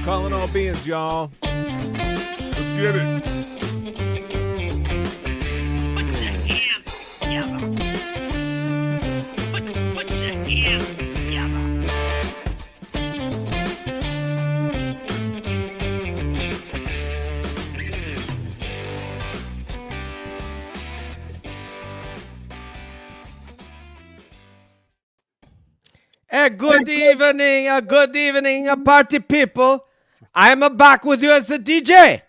Calling all beings, y'all. Let's get it. Put your hands together. Put your hands together. Good evening, party people. I'm back with you as a DJ.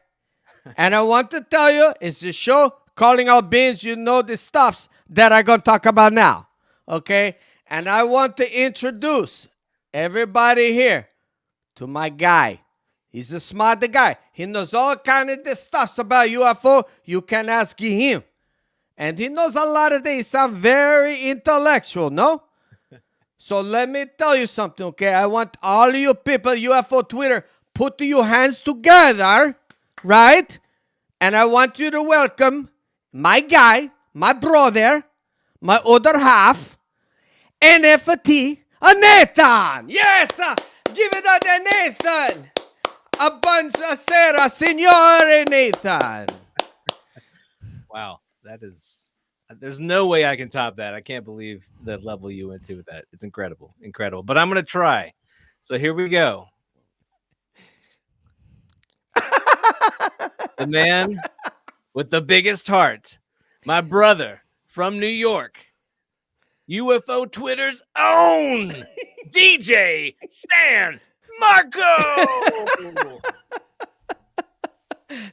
And I want to tell you, it's the show Calling All Beans. You know the stuffs that I'm going to talk about now. Okay? And I want to introduce everybody here to my guy. He's a smart guy. He knows all kind of the stuffs about UFO. You can ask him. And he knows a lot of things. Sound very intellectual, no? So let me tell you something, okay? I want all of you people, UFO Twitter, put your hands together, right? And I want you to welcome my guy, my brother, my other half, NFT, Nathan. Yes, give it up to Nathan. Buonasera, Signore Nathan. Wow, that is... There's no way I can top that. I can't believe the level you went to with that. It's incredible. Incredible. But I'm going to try. So here we go. The man with the biggest heart. My brother from New York. UFO Twitter's own DJ San Marco.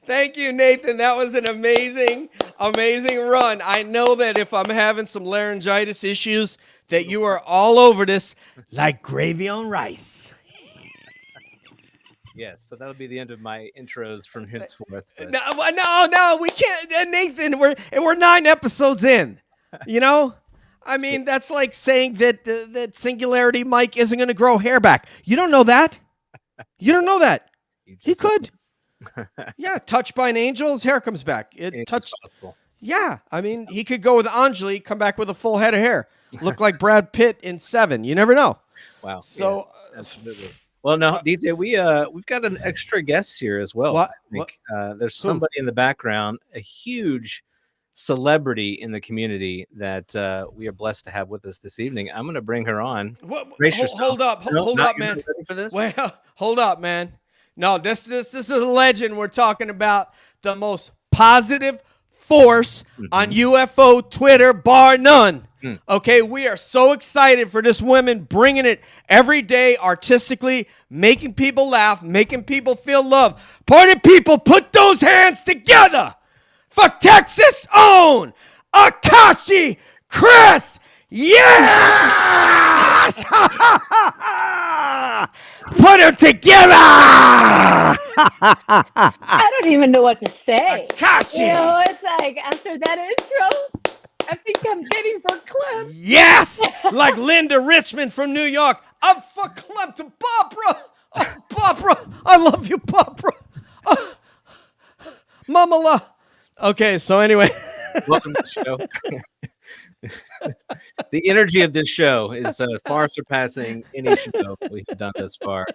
Thank you, Nathan. That was an amazing run. I know that if I'm having some laryngitis issues, that you are all over this like gravy on rice. Yes, so that'll be the end of my intros from henceforth. But... No, we can't, Nathan. We're 9 episodes in. You know, I mean that's like saying that that Singularity Mike isn't going to grow hair back. You don't know that. You don't know that. He could. Yeah, touched by an angel, his hair comes back. Yeah, I mean, he could go with Anjali, come back with a full head of hair, look like Brad Pitt in Seven. You never know. Wow. So, yes, absolutely. Well, no, DJ, we've got an extra guest here as well. What? I think. There's somebody in the background, a huge celebrity in the community that we are blessed to have with us this evening. I'm going to bring her on. Hold up, man. Ready for this? Well, hold up, man. No, this is a legend. We're talking about the most positive force on UFO Twitter, bar none. Okay, we are so excited for this woman bringing it every day artistically, making people laugh, making people feel love. Party people, put those hands together for Texas own Akashi Chris. Yes! Put them together! I don't even know what to say. Akashi! You know, it's like after that intro, I think I'm getting verklempt. Yes! Like Linda Richmond from New York. I'm verklempt, Barbara! Oh, Barbara! I love you, Barbara! Oh, Mama La. Okay, so anyway. Welcome to the show. The energy of this show is far surpassing any show we've done thus far.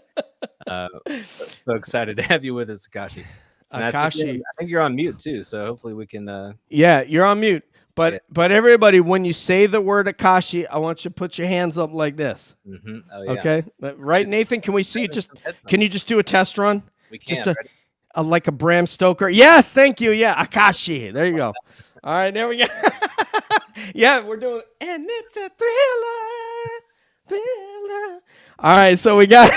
So excited to have you with us, Akashi. And Akashi. I think you're on mute too, so hopefully we can. Yeah, you're on mute. But everybody, when you say the word Akashi, I want you to put your hands up like this. Mm-hmm. Oh, yeah. Okay, right, Nathan? Can we see you? Can you just do a test run? We can. Just like a Bram Stoker. Yes, thank you. Yeah, Akashi. There you go. All right, there we go. Yeah, we're doing, and it's a thriller. All right, so we got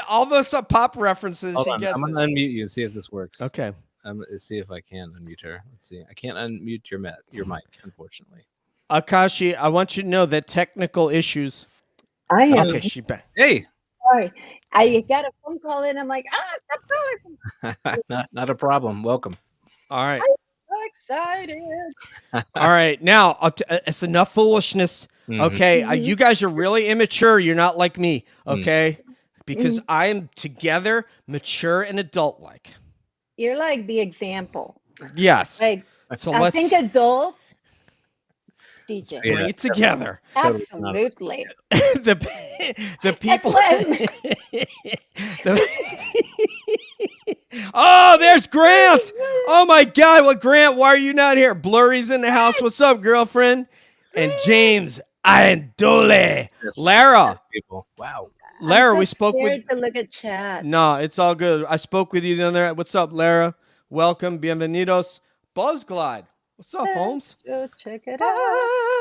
all those pop references. Hold on, I'm gonna unmute you and see if this works. Okay. Let's see if I can unmute her. Let's see. I can't unmute your mic, unfortunately. Akashi, I want you to know that technical issues. I am. Okay, she's back. Hey. Sorry. I got a phone call and I'm like, stop calling. Not a problem. Welcome. All right. I'm so excited. All right. Now, it's enough foolishness. Okay. You guys are really immature. You're not like me. Okay. Because I am together, mature, and adult-like. You're like the example. Yes. Like, So I think adult DJ. Yeah, Bring it together. totally synonymous. Absolutely. the people. why Oh, there's Grant. Oh my God, what Grant? Why are you not here? Blurry's in the house. What's up, girlfriend? And James Andole. Yes. Lara, People. Wow. Lara, I'm so we spoke with. scared to look at chat. No, it's all good. I spoke with you the other. What's up, Lara? Welcome, bienvenidos. Buzz Glide. What's up, Holmes? Go check it out.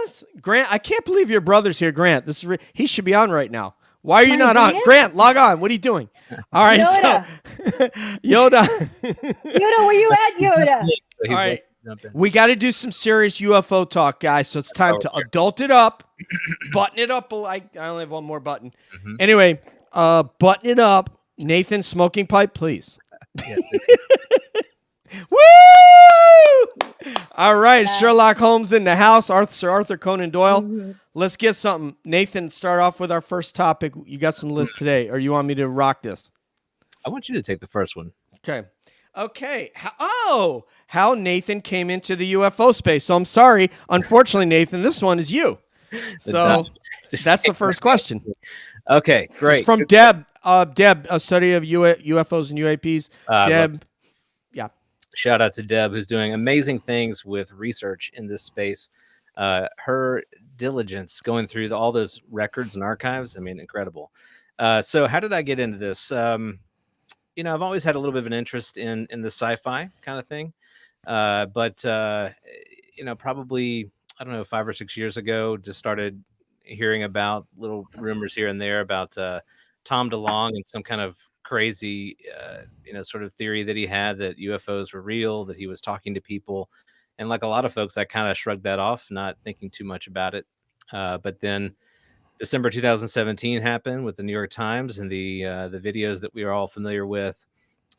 Buzz. Grant, I can't believe your brother's here. Grant, this is he should be on right now. Why are you My not on? Grant? Grant, log on. What are you doing? All right, Yoda. so Yoda. Yoda, where you at, Yoda? He's All right. jump in. We got to do some serious UFO talk, guys. So it's time to adult it up, button it up. I only have one more button. Mhm. Anyway, button it up. Nathan, smoking pipe, please. Yeah, Woo! All right, Yeah. Sherlock Holmes in the house. Sir Arthur Conan Doyle. Mhm. Let's get something. Nathan, start off with our first topic. You got some lists today, or you want me to rock this? I want you to take the first one. Okay. Okay. How Nathan came into the UFO space. So I'm sorry. Unfortunately, Nathan, this one is you. So that's the first question. Okay, It's great. from Deb. Deb, a study of UFOs and UAPs. Deb. Shout out to Deb, who's doing amazing things with research in this space. Her diligence going through all those records and archives, I mean, incredible. So how did I get into this? I've always had a little bit of an interest in the sci-fi kind of thing. But probably, I don't know, 5 or 6 years ago, just started hearing about little rumors here and there about Tom DeLonge and some kind of crazy, sort of theory that he had that UFOs were real, that he was talking to people. And like a lot of folks, I kind of shrugged that off, not thinking too much about it. But then December 2017 happened with the New York Times and the videos that we are all familiar with.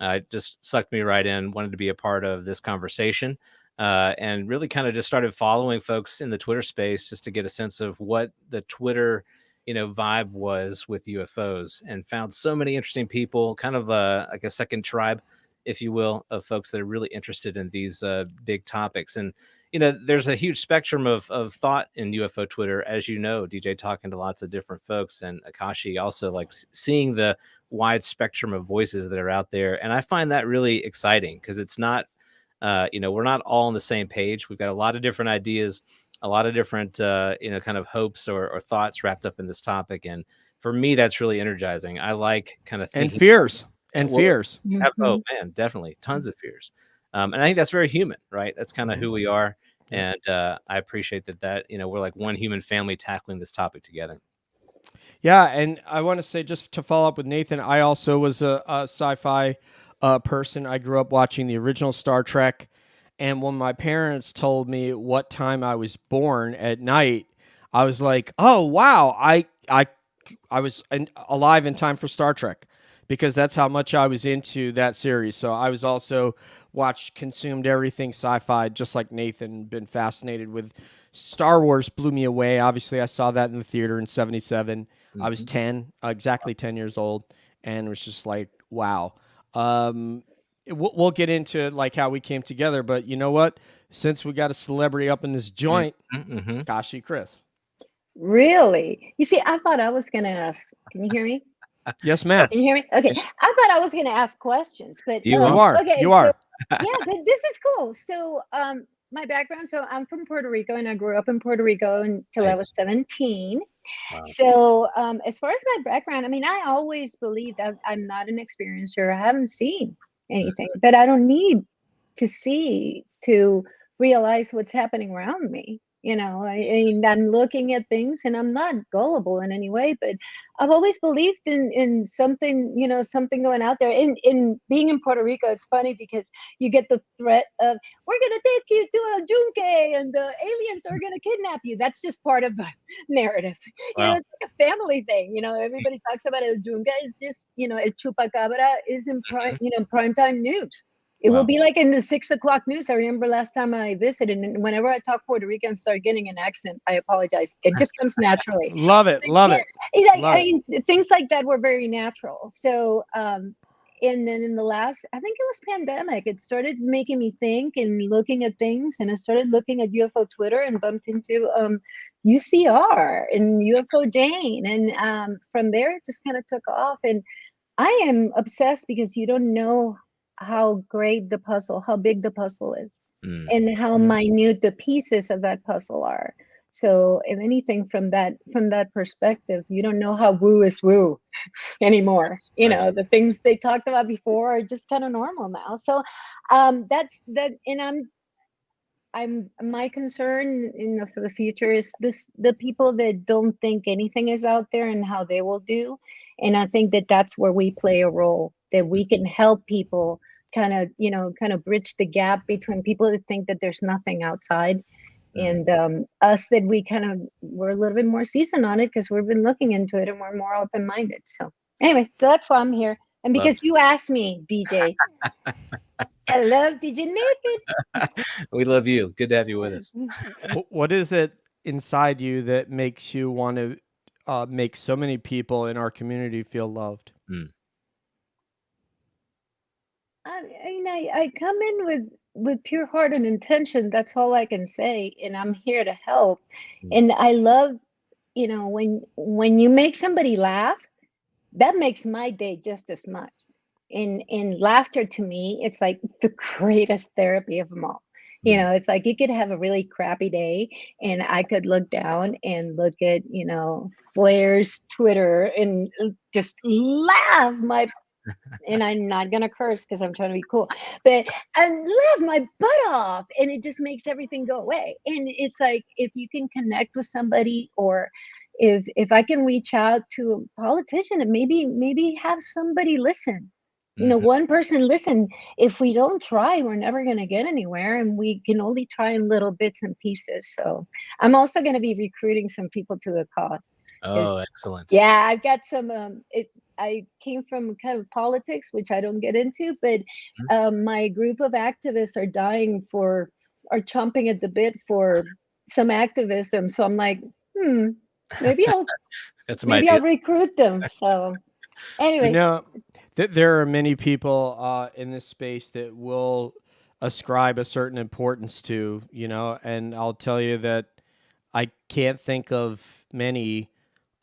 It just sucked me right in, wanted to be a part of this conversation, and really kind of just started following folks in the Twitter space just to get a sense of what the Twitter vibe was with UFOs, and found so many interesting people, kind of like a second tribe, if you will, of folks that are really interested in these big topics. And there's a huge spectrum of thought in UFO Twitter, as you know, DJ, talking to lots of different folks, and Akashi also, like seeing the wide spectrum of voices that are out there. And I find that really exciting, because it's not, we're not all on the same page. We've got a lot of different ideas, a lot of different, kind of hopes or thoughts wrapped up in this topic. And for me, that's really energizing. I like kind of And thinking. fears. And Well, fears. Oh man, definitely tons of fears. And I think that's very human, right? That's kind of who we are. And I appreciate that we're like one human family tackling this topic together. Yeah, and I want to say, just to follow up with Nathan, I also was a sci-fi person. I grew up watching the original Star Trek, and when my parents told me what time I was born at night, I was like, "Oh wow, I was alive in time for Star Trek," because that's how much I was into that series. So I was also consumed everything sci-fi, just like Nathan. Been fascinated with Star Wars. Blew me away. Obviously, I saw that in the theater in '77. I was 10, exactly 10 years old, and it was just like, wow. We'll get into like how we came together, but you know what? Since we got a celebrity up in this joint, Kashi Chris. Really? You see, I thought I was going to ask. Can you hear me? Yes, ma'am. Can you hear me? Okay. I thought I was going to ask questions, but You are. Okay, You are. yeah, but this is cool. So, my background. So I'm from Puerto Rico, and I grew up in Puerto Rico until I was 17. Wow. So, as far as my background, I mean, I always believed I'm not an experiencer. I haven't seen anything, but I don't need to see to realize what's happening around me. I'm looking at things, and I'm not gullible in any way, but I've always believed in something, something going out there. In being in Puerto Rico, it's funny because you get the threat of, we're going to take you to a junque and the aliens are going to kidnap you. That's just part of the narrative. Wow. It's like a family thing. Everybody talks about it. El junque is just, El chupacabra is in primetime news. It will be like in the 6 o'clock news. I remember last time I visited, and whenever I talk Puerto Rican and start getting an accent, I apologize. It just comes naturally. Love it. Love it. Things like that were very natural. So And then in the last, I think it was pandemic, it started making me think and looking at things. And I started looking at UFO Twitter and bumped into UCR and UFO Jane. And from there, it just kind of took off. And I am obsessed because you don't know how great the puzzle, how big the puzzle is, and how minute the pieces of that puzzle are. So if anything from that perspective, you don't know how woo is woo anymore. You know, the things they talked about before are just kind of normal now. So that's that. And I'm my concern for the future is the people that don't think anything is out there and how they will do. And I think that that's where we play a role, that we can help people kind of bridge the gap between people that think that there's nothing outside, and us that we're a little bit more seasoned on it because we've been looking into it and we're more open-minded. So anyway, so that's why I'm here. And because you asked me, DJ. I love DJ Nathan. We love you. Good to have you with us. What is it inside you that makes you want to make so many people in our community feel loved? I come in with pure heart and intention. That's all I can say. And I'm here to help. And I love, when you make somebody laugh, that makes my day just as much. And laughter to me, it's like the greatest therapy of them all. It's like you could have a really crappy day and I could look down and look at, Flair's Twitter and just laugh and I'm not going to curse because I'm trying to be cool, but I laugh my butt off and it just makes everything go away. And it's like, if you can connect with somebody, or if I can reach out to a politician and maybe have somebody listen. One person listen. If we don't try, we're never going to get anywhere, and we can only try in little bits and pieces. So I'm also going to be recruiting some people to the cause. Oh, excellent. Yeah, I've got some, I came from kind of politics, which I don't get into, but my group of activists are chomping at the bit for some activism. So I'm like, maybe I'll recruit them. So anyway. There are many people in this space that will ascribe a certain importance to, and I'll tell you that I can't think of many,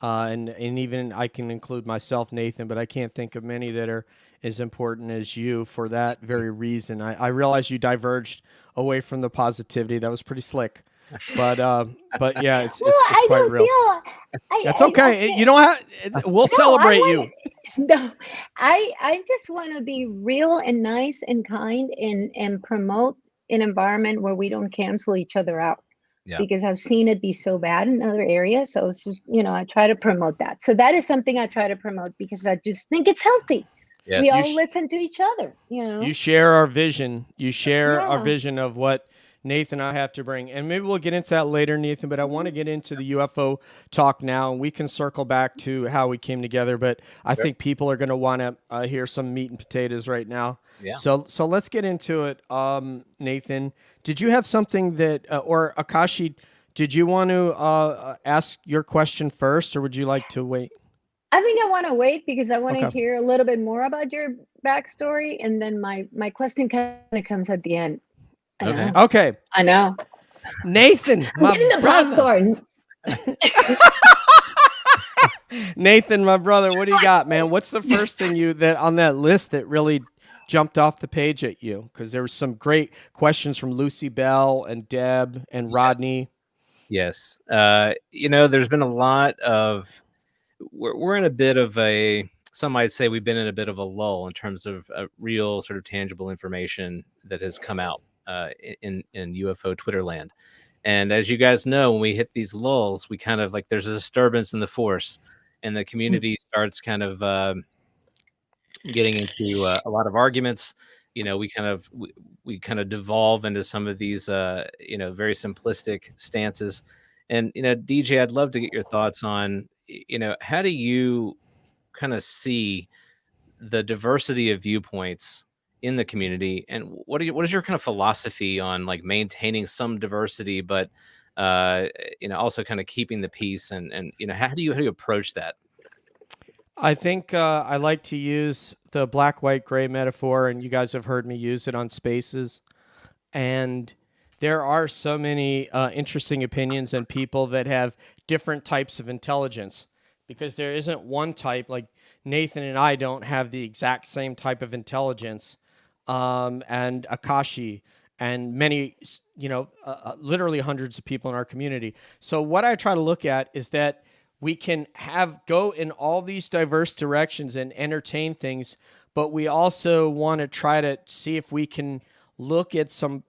and even I can include myself, Nathan, but I can't think of many that are as important as you for that very reason. I realize you diverged away from the positivity. That was pretty slick. But yeah, it's quite real. That's okay. You don't have. We'll celebrate you. No, I just want to be real and nice and kind and promote an environment where we don't cancel each other out. Yeah. Because I've seen it be so bad in other areas. So it's just, I try to promote that. So that is something I try to promote because I just think it's healthy. Yes. We all listen to each other. You share our vision. You share our vision of what Nathan and I have to bring. And maybe we'll get into that later, Nathan, but I want to get into the UFO talk now, and we can circle back to how we came together. But I think people are going to want to hear some meat and potatoes right now. Yeah. So let's get into it. Nathan, did you have something that, or Akashi, did you want to ask your question first, or would you like to wait? I think I want to wait because I want to hear a little bit more about your backstory. And then my question kind of comes at the end. Okay. I know. Nathan, my the popcorn. Nathan, my brother, what do you got, man? What's the first thing that on that list that really jumped off the page at you? Because there were some great questions from Lucy Bell and Deb and Rodney. Yes. There's been a lot of. We're in a bit of some might say we've been in a bit of a lull in terms of real sort of tangible information that has come out in UFO Twitter land. And as you guys know, when we hit these lulls, we kind of like there's a disturbance in the force and the community starts kind of getting into a lot of arguments. We kind of devolve into some of these, very simplistic stances. And, DJ, I'd love to get your thoughts on, how do you kind of see the diversity of viewpoints in the community, and what is your kind of philosophy on like maintaining some diversity, but also kind of keeping the peace, and how do you approach that? I think I like to use the black, white, gray metaphor, and you guys have heard me use it on Spaces. And there are so many interesting opinions and people that have different types of intelligence, because there isn't one type. Like Nathan and I don't have the exact same type of intelligence, and Akashi and many, literally hundreds of people in our community. So what I try to look at is that we can go in all these diverse directions and entertain things, but we also want to try to see if we can look at some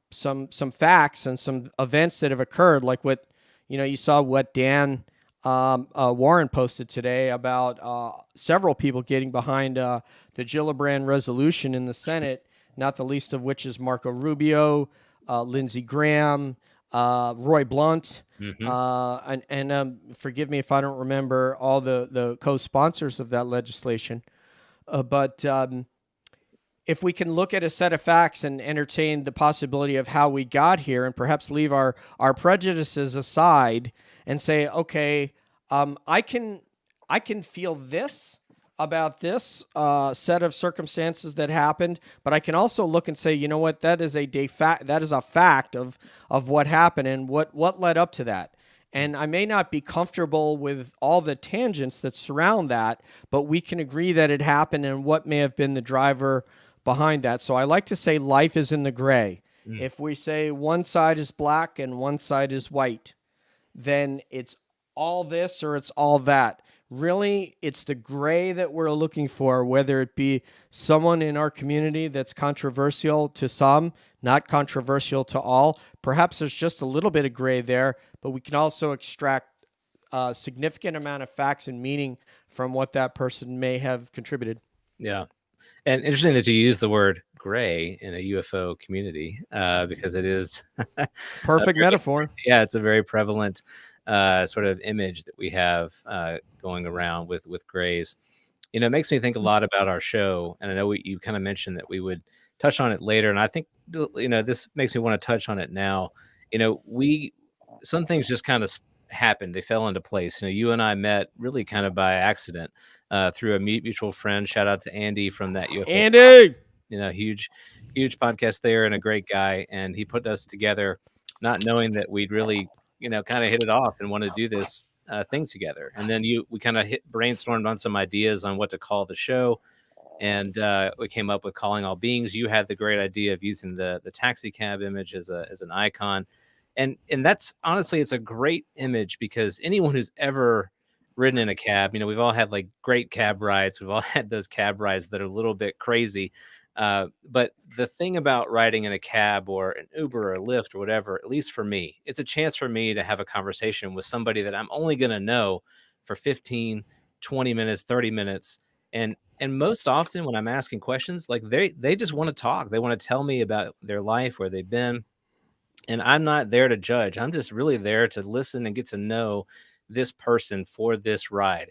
facts and some events that have occurred, like what you saw what Dan Warren posted today about several people getting behind the Gillibrand resolution in the Senate, not the least of which is Marco Rubio, Lindsey Graham, Roy Blunt, and forgive me if I don't remember all the co-sponsors of that legislation, but if we can look at a set of facts and entertain the possibility of how we got here, and perhaps leave our prejudices aside and say, okay, I can feel this about this set of circumstances that happened, but I can also look and say, you know what, that is a fact of what happened and what led up to that. And I may not be comfortable with all the tangents that surround that, but we can agree that it happened and what may have been the driver behind that. So I like to say life is in the gray. If we say one side is black and one side is white, then it's all this or it's all that. Really, it's the gray that we're looking for, whether it be someone in our community that's controversial to some, not controversial to all. Perhaps there's just a little bit of gray there, but we can also extract a significant amount of facts and meaning from what that person may have contributed. Yeah. And interesting that you use the word gray in a UFO community, because it is perfect metaphor. Yeah, it's a very prevalent sort of image that we have going around with grays. It makes me think a lot about our show, and I know you kind of mentioned that we would touch on it later, and I think this makes me want to touch on it now. Some things just kind of happened; they fell into place. You and I met really kind of by accident through a mutual friend. Shout out to Andy from that UFO. Andy, huge podcast there, and a great guy, and he put us together, not knowing that we'd really kind of hit it off and want to do this thing together. And then we kind of brainstormed on some ideas on what to call the show. And we came up with Calling All Beings. You had the great idea of using the taxi cab image as an icon. And that's honestly, it's a great image, because anyone who's ever ridden in a cab, we've all had like great cab rides. We've all had those cab rides that are a little bit crazy. But the thing about riding in a cab or an Uber or a Lyft or whatever, at least for me, it's a chance for me to have a conversation with somebody that I'm only going to know for 15, 20 minutes, 30 minutes. And most often when I'm asking questions, like they just want to talk. They want to tell me about their life, where they've been. And I'm not there to judge. I'm just really there to listen and get to know this person for this ride.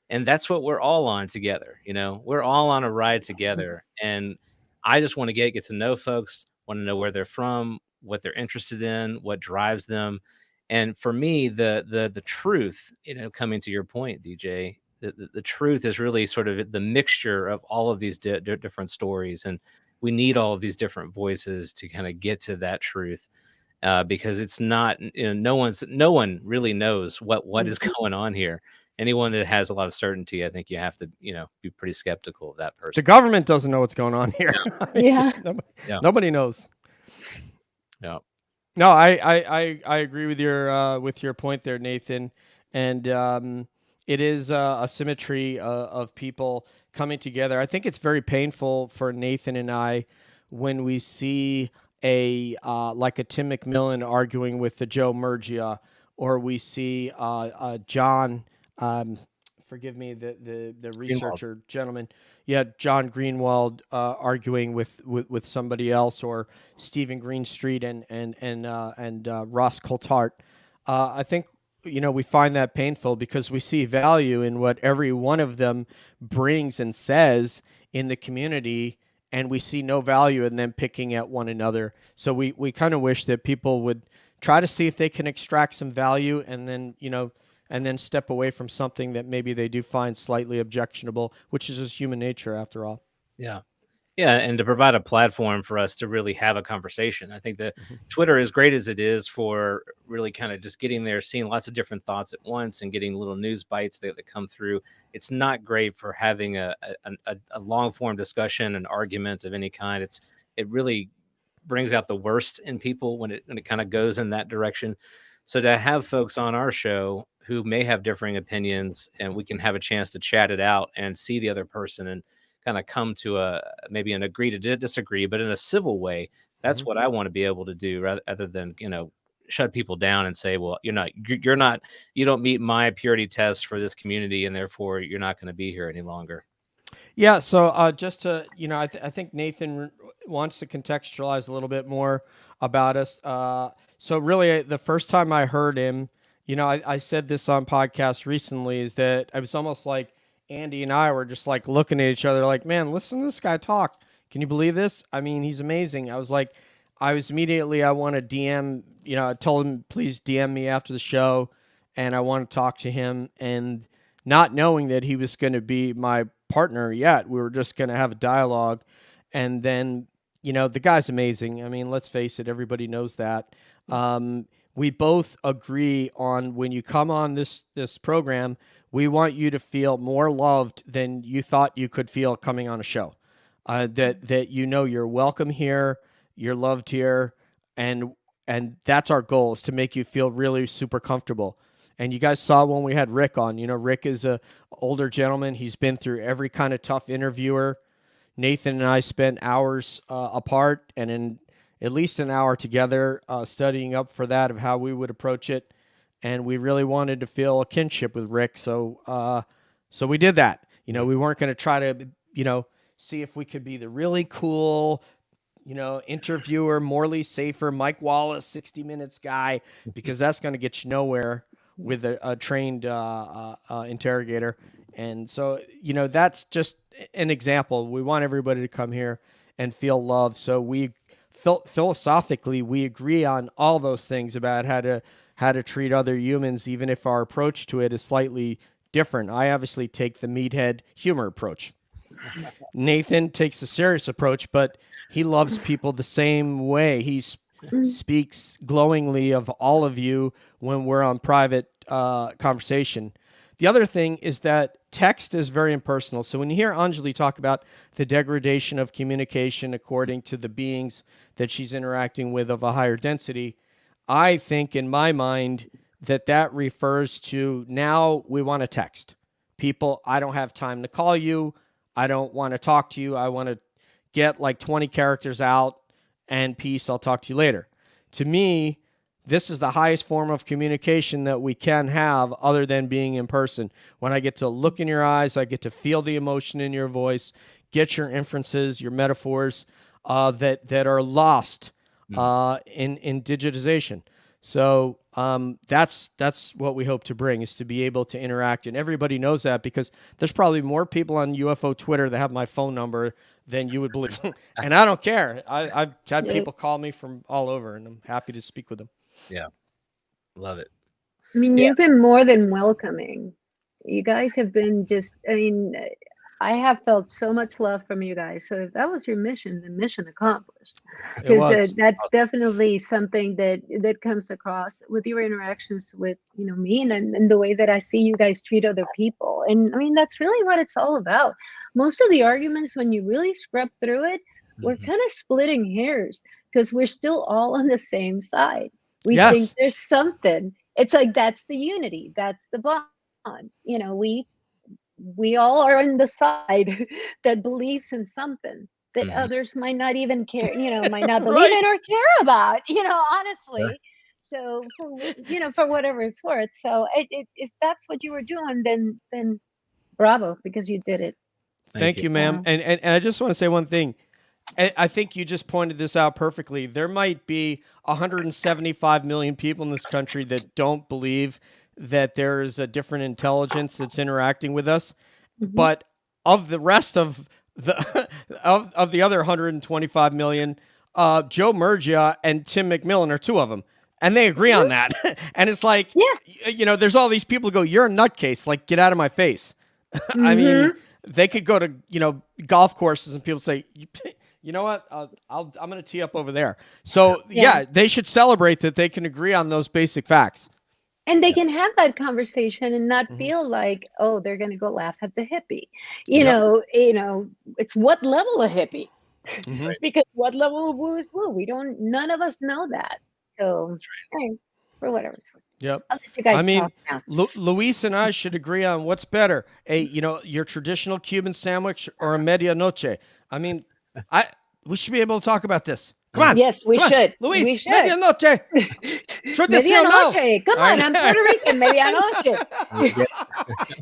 And that's what we're all on together. We're all on a ride together. And I just want to get to know folks, want to know where they're from, what they're interested in, what drives them. And for me, the truth, coming to your point, DJ, the truth is really sort of the mixture of all of these different stories. And we need all of these different voices to kind of get to that truth. Because it's not, no one really knows what is going on here. Anyone that has a lot of certainty, I think you have to, be pretty skeptical of that person. The government doesn't know what's going on here. Yeah. Nobody knows. Yeah. No, I agree with your point there, Nathan. And it is a symmetry of people coming together. I think it's very painful for Nathan and I when we see like a Tim McMillan arguing with the Joe Murgia, or we see John. Forgive me, the researcher Greenwald. Gentleman. Yeah, John Greenwald arguing with somebody else, or Stephen Greenstreet and Ross Coulthart. I think we find that painful, because we see value in what every one of them brings and says in the community, and we see no value in them picking at one another. So we kind of wish that people would try to see if they can extract some value, and then and then step away from something that maybe they do find slightly objectionable, which is just human nature after all. Yeah. Yeah, and to provide a platform for us to really have a conversation. I think that Mm-hmm. Twitter, as great as it is for really kind of just getting there, seeing lots of different thoughts at once and getting little news bites that come through, it's not great for having a long form discussion, an argument of any kind. It really brings out the worst in people when it kind of goes in that direction. So to have folks on our show who may have differing opinions and we can have a chance to chat it out and see the other person and kind of come to maybe an agree to disagree, but in a civil way. That's what I want to be able to do rather than, shut people down and say, well, you don't meet my purity test for this community and therefore you're not going to be here any longer. Yeah. So just to, I think Nathan wants to contextualize a little bit more about us. So really the first time I heard him, I said this on podcast recently, is that I was almost like Andy and I were just like looking at each other like, man, listen to this guy talk. Can you believe this? I mean, he's amazing. I was immediately, I want to DM, I told him, please DM me after the show. And I want to talk to him, and not knowing that he was going to be my partner yet. We were just going to have a dialogue. And then, the guy's amazing. I mean, let's face it, everybody knows that. We both agree on when you come on this program, we want you to feel more loved than you thought you could feel coming on a show. That you're welcome here, you're loved here, and that's our goal, is to make you feel really super comfortable. And you guys saw when we had Rick on. Rick is a older gentleman. He's been through every kind of tough interviewer. Nathan and I spent hours apart and in at least an hour together studying up for that, of how we would approach it. And we really wanted to feel a kinship with Rick. So we did that. We weren't going to try to, see if we could be the really cool, interviewer, Morley Safer, Mike Wallace, 60 Minutes guy, because that's going to get you nowhere with a trained interrogator. And so, that's just an example. We want everybody to come here and feel loved. So we philosophically, we agree on all those things about how to treat other humans, even if our approach to it is slightly different. I obviously take the meathead humor approach. Nathan takes the serious approach, but he loves people the same way. He speaks glowingly of all of you when we're on private conversation. The other thing is that text is very impersonal. So when you hear Anjali talk about the degradation of communication according to the beings that she's interacting with of a higher density, I think in my mind that refers to, now we want to text people. I don't have time to call you. I don't want to talk to you. I want to get like 20 characters out and peace. I'll talk to you later. To me, this is the highest form of communication that we can have other than being in person. When I get to look in your eyes, I get to feel the emotion in your voice, get your inferences, your metaphors that are lost in digitization. So that's what we hope to bring, is to be able to interact. And everybody knows that, because there's probably more people on UFO Twitter that have my phone number than you would believe. And I don't care. I've had people call me from all over, and I'm happy to speak with them. Yeah. Love it. I mean, you've been more than welcoming. You guys have been I have felt so much love from you guys. So if that was your mission, the mission accomplished. Because that's definitely something that comes across with your interactions with, me and the way that I see you guys treat other people. And I mean, that's really what it's all about. Most of the arguments, when you really scrub through it, we're kind of splitting hairs, because we're still all on the same side. We think there's something. It's like, that's the unity. That's the bond. We all are on the side that believes in something that others might not even care, might not believe in or care about, honestly. Right. So, for whatever it's worth. So if that's what you were doing, then bravo, because you did it. Thank you, ma'am. And I just want to say one thing. I think you just pointed this out perfectly. There might be 175 million people in this country that don't believe that there is a different intelligence that's interacting with us. But of the rest of the of the other 125 million, Joe Murgia and Tim McMillan are two of them. and they agree on that. And it's like, Yeah. there's all these people who go, "You're a nutcase. Like, get out of my face." I mean, Mhm. they could go to golf courses and people say, "You know what? I'm going to tee up over there." So Yeah. they should celebrate that they can agree on those basic facts. And they can have that conversation and not Mhm. feel like, oh, they're going to go laugh at the hippie. Yep. It's what level of hippie? Mhm. Because what level of woo is woo? None of us know that. So, hey, for whatever it's worth. Yep. I'll let you guys I mean, talk now. Luis and I should agree on what's better, your traditional Cuban sandwich or a medianoche. I mean, we should be able to talk about this. Come on. Yes, we Come on. should. Luis, We should. medianoche. Tradicional. Medianoche. Come All on, right. I'm Puerto Rican. Medianoche. You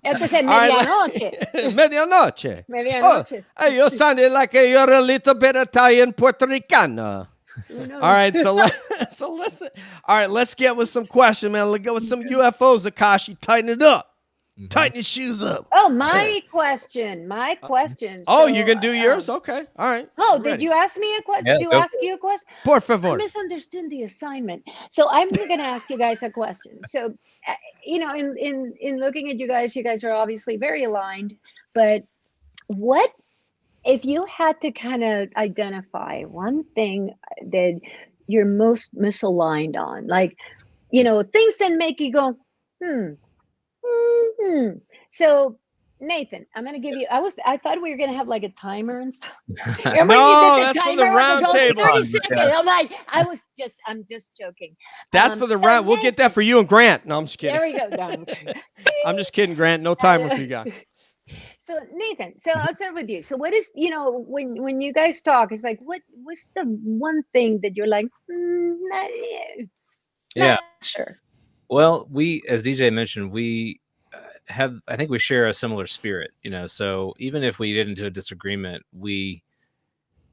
have to say All right. medianoche. Medianoche. Medianoche. Hey, you sounded like you're a little bit Italian Puerto Ricana. Who knows? All right, so let's get with some questions, man. Let's get with some UFOs, Akashi. Tighten it up. Mhm. Tighten your shoes up. Oh, my question. My question. Oh, So, you can do yours? Okay. All right. Oh, I'm did ready. you ask me a question? Yeah, Did you go ask you a question? Por I favor. misunderstood the assignment. So I'm going to ask you guys a question. So, in looking at you guys are obviously very aligned. But what if you had to kind of identify one thing that you're most misaligned on? Like, things that make you go, hmm. So, Nathan, I'm going to give you. I thought we were going to have like a timer and stuff. Remember No, you did that's for the timer round on the table. 30 seconds. Yeah. I'm like, I'm just joking. That's for the So round. We'll get that for you and Grant. No, I'm just There kidding. we go. No, I'm kidding. I'm just kidding, Grant. No timer for you guys. So Nathan, so I'll start with you. So what is, when you guys talk, it's like, what's the one thing that you're like, not Yeah. sure. Well, we, as DJ mentioned, we I think we share a similar spirit, so even if we get into a disagreement, we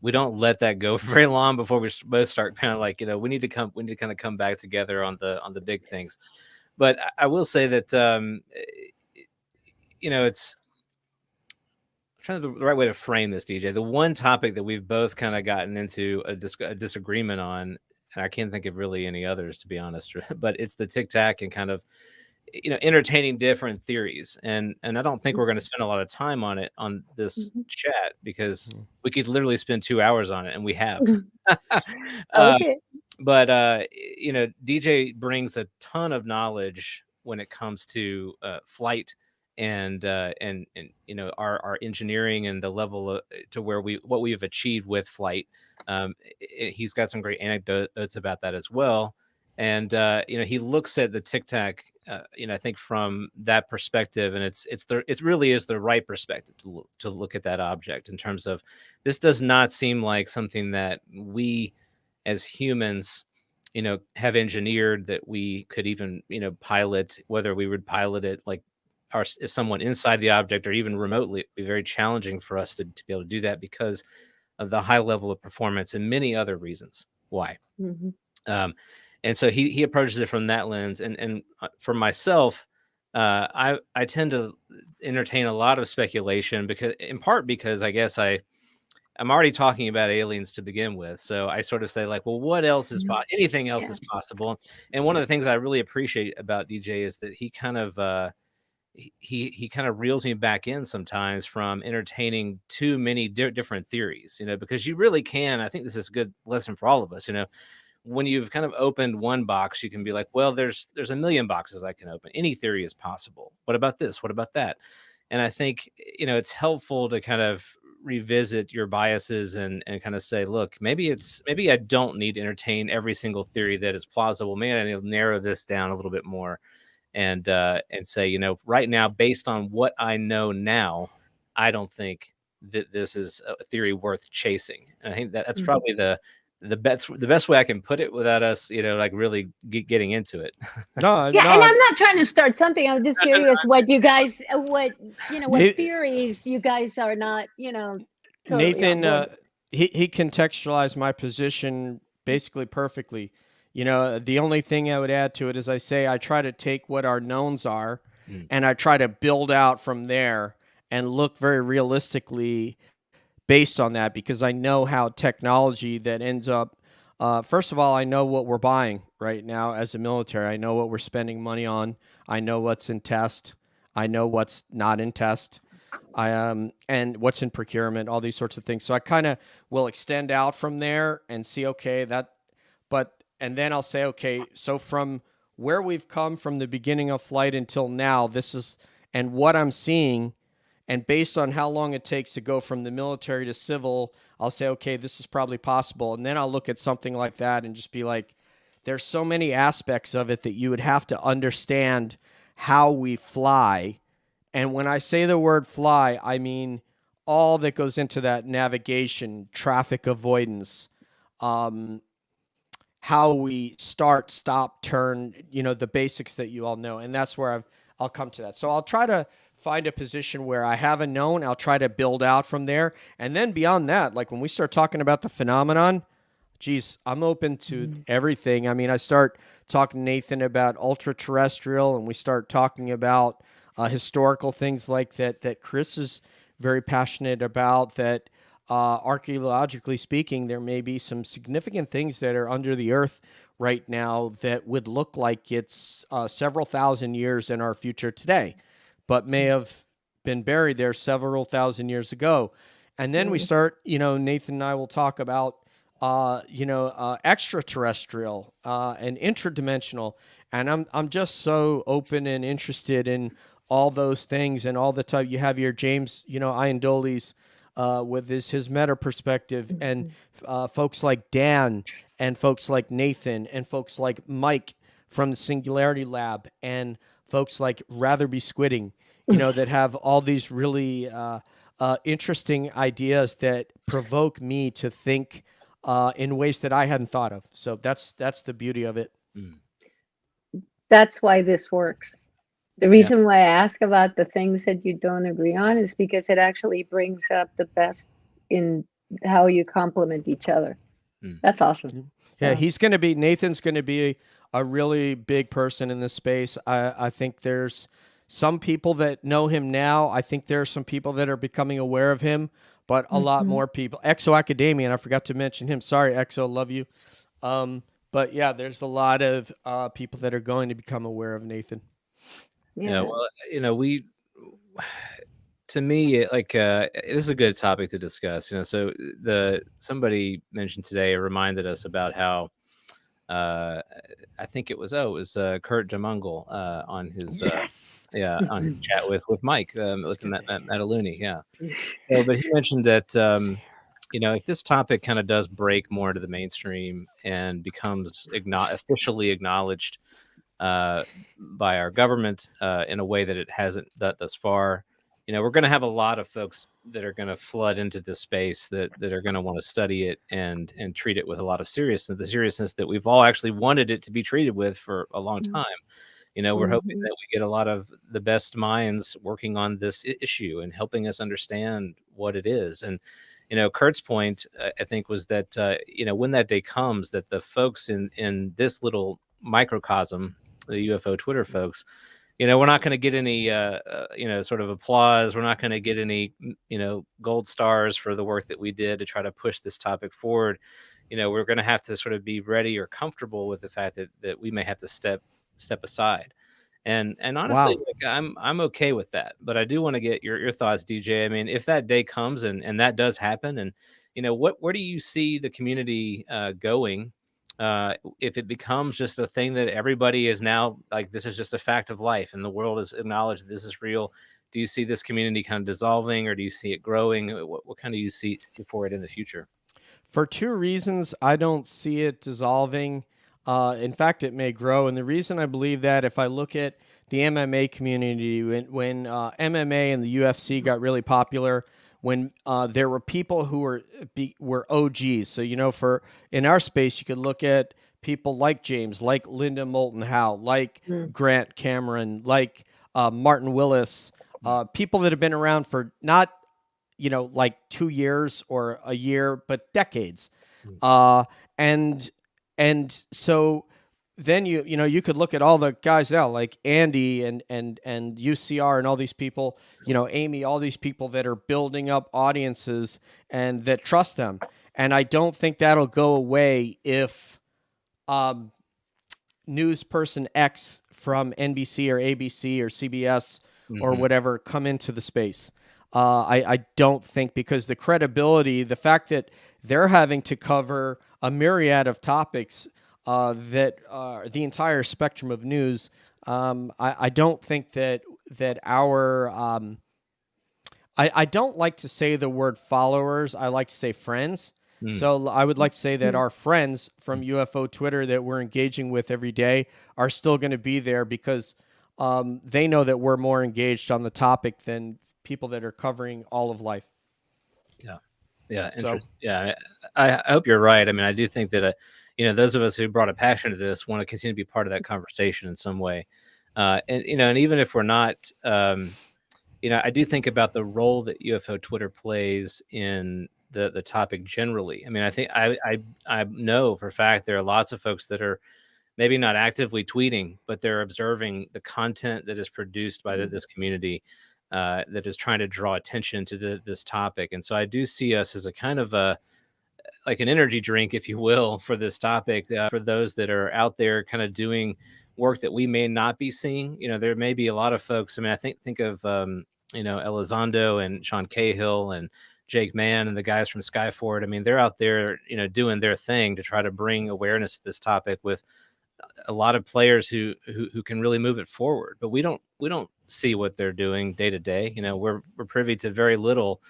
don't let that go for very long before we both start kind of like, we need to kind of come back together on the big things. But I will say that, it's I'm trying to the right way to frame this, DJ. The one topic that we've both kind of gotten into a disagreement on, and I can't think of really any others, to be honest, but it's the Tic Tac and kind of, entertaining different theories. And I don't think we're going to spend a lot of time on it on this Mhm. chat because we could literally spend 2 hours on it, and we have. Okay. But DJ brings a ton of knowledge when it comes to flight and our engineering and the level to where what we have achieved with flight. He's got some great anecdotes about that as well. And he looks at the Tic Tac, I think from that perspective, and it really is the right perspective to look at that object in terms of this does not seem like something that we as humans, have engineered that we could even, pilot, whether we would pilot it like someone inside the object or even remotely. It'd be very challenging for us to be able to do that because of the high level of performance and many other reasons why. Mhm. And so he approaches it from that lens. And for myself, I tend to entertain a lot of speculation because I guess I'm already talking about aliens to begin with. So I sort of say like, well, what else is anything else is possible? And one of the things I really appreciate about DJ is that he kind of he kind of reels me back in sometimes from entertaining too many different theories, because you really can. I think this is a good lesson for all of us, when you've kind of opened one box, you can be like, well, there's a million boxes I can open. Any theory is possible. What about this? What about that? And I think, it's helpful to kind of revisit your biases and kind of say, look, maybe I don't need to entertain every single theory that is plausible. Maybe I need to narrow this down a little bit more and say, right now, based on what I know now, I don't think that this is a theory worth chasing. And I think that's probably the best way I can put it without us, like really getting into it. No, Yeah, and I'm not trying to start something. I'm just curious what you guys, what Nate- theories you guys are not, totally Nathan, on board. he contextualized my position basically perfectly. The only thing I would add to it is I try to take what our knowns are and I try to build out from there and look very realistically based on that, because I know how technology that ends up First of all, I know what we're buying right now as a military. I know what we're spending money on. I know what's in test. I know what's not in test. And what's in procurement, all these sorts of things. So I kind of will extend out from there and see, okay, and then I'll say, okay, so from where we've come from the beginning of flight until now, and what I'm seeing, and based on how long it takes to go from the military to civil, I'll say, okay, this is probably possible. And then I'll look at something like that and just be like, there's so many aspects of it that you would have to understand how we fly. And when I say the word fly, I mean all that goes into that: navigation, traffic avoidance, how we start, stop, turn, the basics that you all know. And that's where I'll come to that. So I'll try to find a position where I have a known. I'll try to build out from there. And then beyond that, like when we start talking about the phenomenon, geez, I'm open to everything. I mean, I start talking to Nathan about ultra-terrestrial, and we start talking about historical things like that Chris is very passionate about, that archaeologically speaking, there may be some significant things that are under the earth right now that would look like it's several thousand years in our future today, but may have been buried there several thousand years ago. And then we start, Nathan and I will talk about, extraterrestrial and interdimensional. And I'm just so open and interested in all those things, and all the time you have your James, Iandoli's with his meta perspective, and folks like Dan, and folks like Nathan, and folks like Mike from the Singularity Lab, and folks like Ratherby Squidding, that have all these really interesting ideas that provoke me to think in ways that I hadn't thought of. So that's the beauty of it. That's why this works. The reason why I ask about the things that you don't agree on is because it actually brings up the best in how you complement each other. That's awesome. Yeah, Nathan's going to be a really big person in this space. I think there's some people that know him now. I think there are some people that are becoming aware of him, but a lot more people. Exo Academia, and I forgot to mention him. Sorry, Exo, love you. But yeah, there's a lot of people that are going to become aware of Nathan. Yeah, well, to me, like, this is a good topic to discuss. So somebody mentioned today, or reminded us about how, I think it was Kurt Jamungal on his on his chat with Mike with Metaluni, but he mentioned that if this topic kind of does break more into the mainstream and becomes officially acknowledged by our government in a way that it hasn't thus far, we're going to have a lot of folks that are going to flood into this space that are going to want to study it and treat it with a lot of seriousness, the seriousness that we've all actually wanted it to be treated with for a long time. We're hoping that we get a lot of the best minds working on this issue and helping us understand what it is. And Kurt's point, I think, was that when that day comes, that the folks in this little microcosm, the UFO Twitter folks, we're not going to get any sort of applause. We're not going to get any gold stars for the work that we did to try to push this topic forward. We're going to have to sort of be ready or comfortable with the fact that we may have to step aside. And honestly, I'm okay with that. But I do want to get your thoughts, DJ. I mean, if that day comes and that does happen, and where do you see the community going? If it becomes just a thing that everybody is now like, this is just a fact of life, and the world has acknowledged that this is real, do you see this community kind of dissolving, or do you see it growing? What kind of you see for it in the future? For two reasons, I don't see it dissolving. In fact, it may grow. And the reason I believe that, if I look at the MMA community, when MMA and the UFC got really popular, when there were people who were OGs. So, in our space, you could look at people like James, like Linda Moulton Howe, like Grant Cameron, like Martin Willis, people that have been around for not, like 2 years or a year, but decades. And so then you could look at all the guys now, like Andy and UCR and all these people, Amy, all these people that are building up audiences and that trust them. And I don't think that'll go away if news person X from NBC or ABC or CBS or whatever come into the space. I don't think, because the credibility, the fact that they're having to cover a myriad of topics that the entire spectrum of news, I don't think that our I don't like to say the word followers. I like to say friends. So I would like to say that our friends from UFO Twitter that we're engaging with every day are still going to be there, because they know that we're more engaged on the topic than people that are covering all of life. Yeah, So- interesting. Yeah, I hope you're right. I mean, I do think that those of us who brought a passion to this want to continue to be part of that conversation in some way. And even if we're not, I do think about the role that UFO Twitter plays in the topic generally. I mean, I think I know for a fact there are lots of folks that are maybe not actively tweeting, but they're observing the content that is produced by this community that is trying to draw attention to this topic. And so I do see us as a kind of like an energy drink, if you will, for this topic, for those that are out there kind of doing work that we may not be seeing. There may be a lot of folks. I mean, I think of Elizondo and Sean Cahill and Jake Mann and the guys from Skyford. I mean, they're out there, doing their thing to try to bring awareness to this topic with a lot of players who can really move it forward. But we don't see what they're doing day to day. We're privy to very little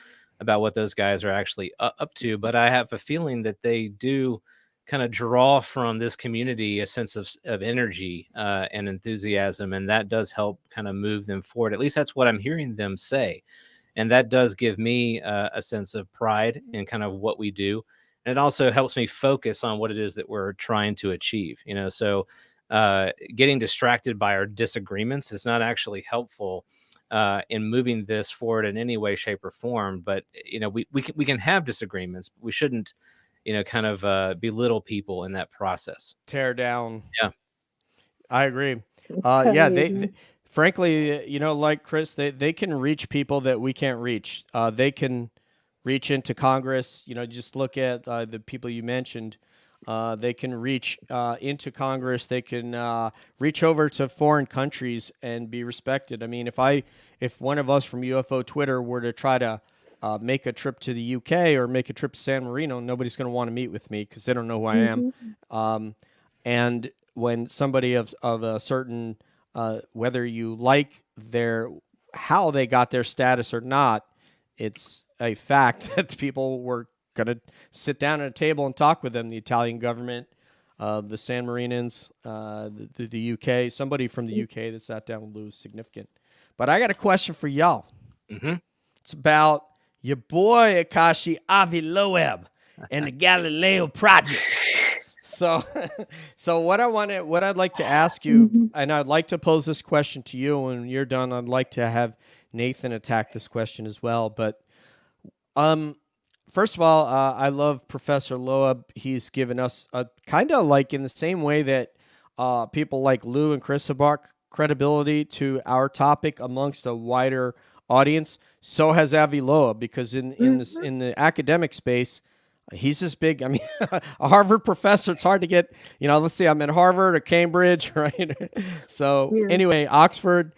about what those guys are actually up to. But I have a feeling that they do kind of draw from this community a sense of energy and enthusiasm, and that does help kind of move them forward. At least that's what I'm hearing them say. And that does give me a sense of pride in kind of what we do. And it also helps me focus on what it is that we're trying to achieve. So getting distracted by our disagreements is not actually helpful in moving this forward in any way, shape, or form. But, we can have disagreements. We shouldn't, kind of belittle people in that process. Tear down. Yeah. I agree. Totally Yeah, agree. frankly, like Chris, they can reach people that we can't reach. They can reach into Congress. Just look at the people you mentioned. They can reach into Congress. They can reach over to foreign countries and be respected. I mean, if one of us from UFO Twitter were to try to make a trip to the UK or make a trip to San Marino, nobody's going to want to meet with me because they don't know who I am. And when somebody of a certain, whether you like how they got their status or not, it's a fact that people were going to sit down at a table and talk with them. The Italian government, the San Marinans, the UK, somebody from the UK that sat down with Lou is significant. But I got a question for y'all. Mm-hmm. It's about your boy Akashi Avi-Loeb and the Galileo Project. So what I'd like to ask you, and I'd like to pose this question to you. When you're done, I'd like to have Nathan attack this question as well. But first of all, I love Professor Loeb. He's given us a kind of like in the same way that people like Lou and Chris have brought credibility to our topic amongst a wider audience. So has Avi-Loeb, because in the academic space, he's this big. I mean, a Harvard professor. It's hard to get. Let's see. I'm at Harvard or Cambridge, right? So anyway, Oxford.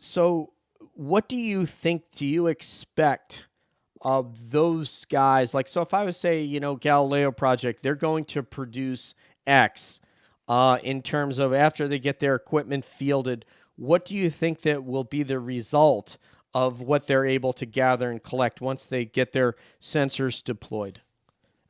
So what do you think? Do you expect of those guys? Like, so if I would say, Galileo Project, they're going to produce X in terms of after they get their equipment fielded. What do you think that will be the result of what they're able to gather and collect once they get their sensors deployed?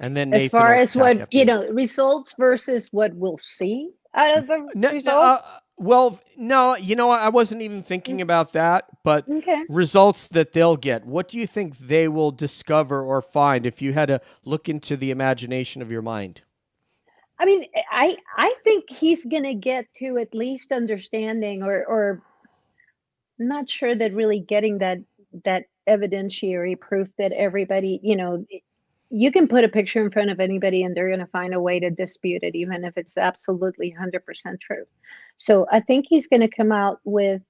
And then As Nathan far will as attack what, after. results versus what we'll see out of the No, results? well, no, I wasn't even thinking about that, but Okay. results that they'll get. What do you think they will discover or find if you had to look into the imagination of your mind? I mean, I think he's going to get to at least understanding or I'm not sure that really getting that evidentiary proof that everybody, you can put a picture in front of anybody and they're going to find a way to dispute it, even if it's absolutely 100% true. So I think he's going to come out with,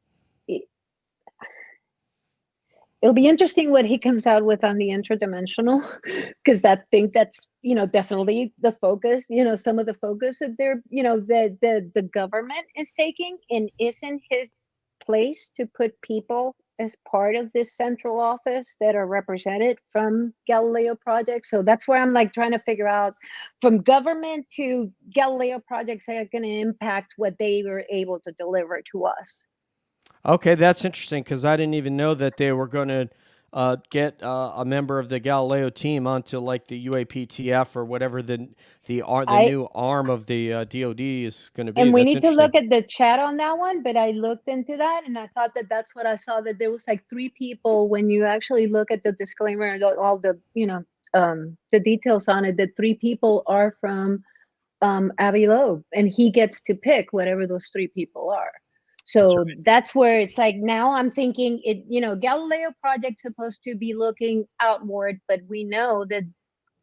it'll be interesting what he comes out with on the interdimensional, because I think that's, definitely the focus, some of the focus that they're, the government is taking, and isn't his place to put people as part of this central office that are represented from Galileo projects. So that's where I'm like trying to figure out, from government to Galileo projects, are going to impact what they were able to deliver to us. Okay, that's interesting, because I didn't even know that they were going to get a member of the Galileo team onto like the UAPTF or whatever the new arm of the DoD is going to be. And we That's need to look at the chat on that one, but I looked into that and I thought that that's what I saw, that there was like 3 people, when you actually look at the disclaimer and all the, the details on it, that 3 people are from Avi Loeb, and he gets to pick whatever those 3 people are. So that's where it's like, now I'm thinking Galileo project's supposed to be looking outward, but we know that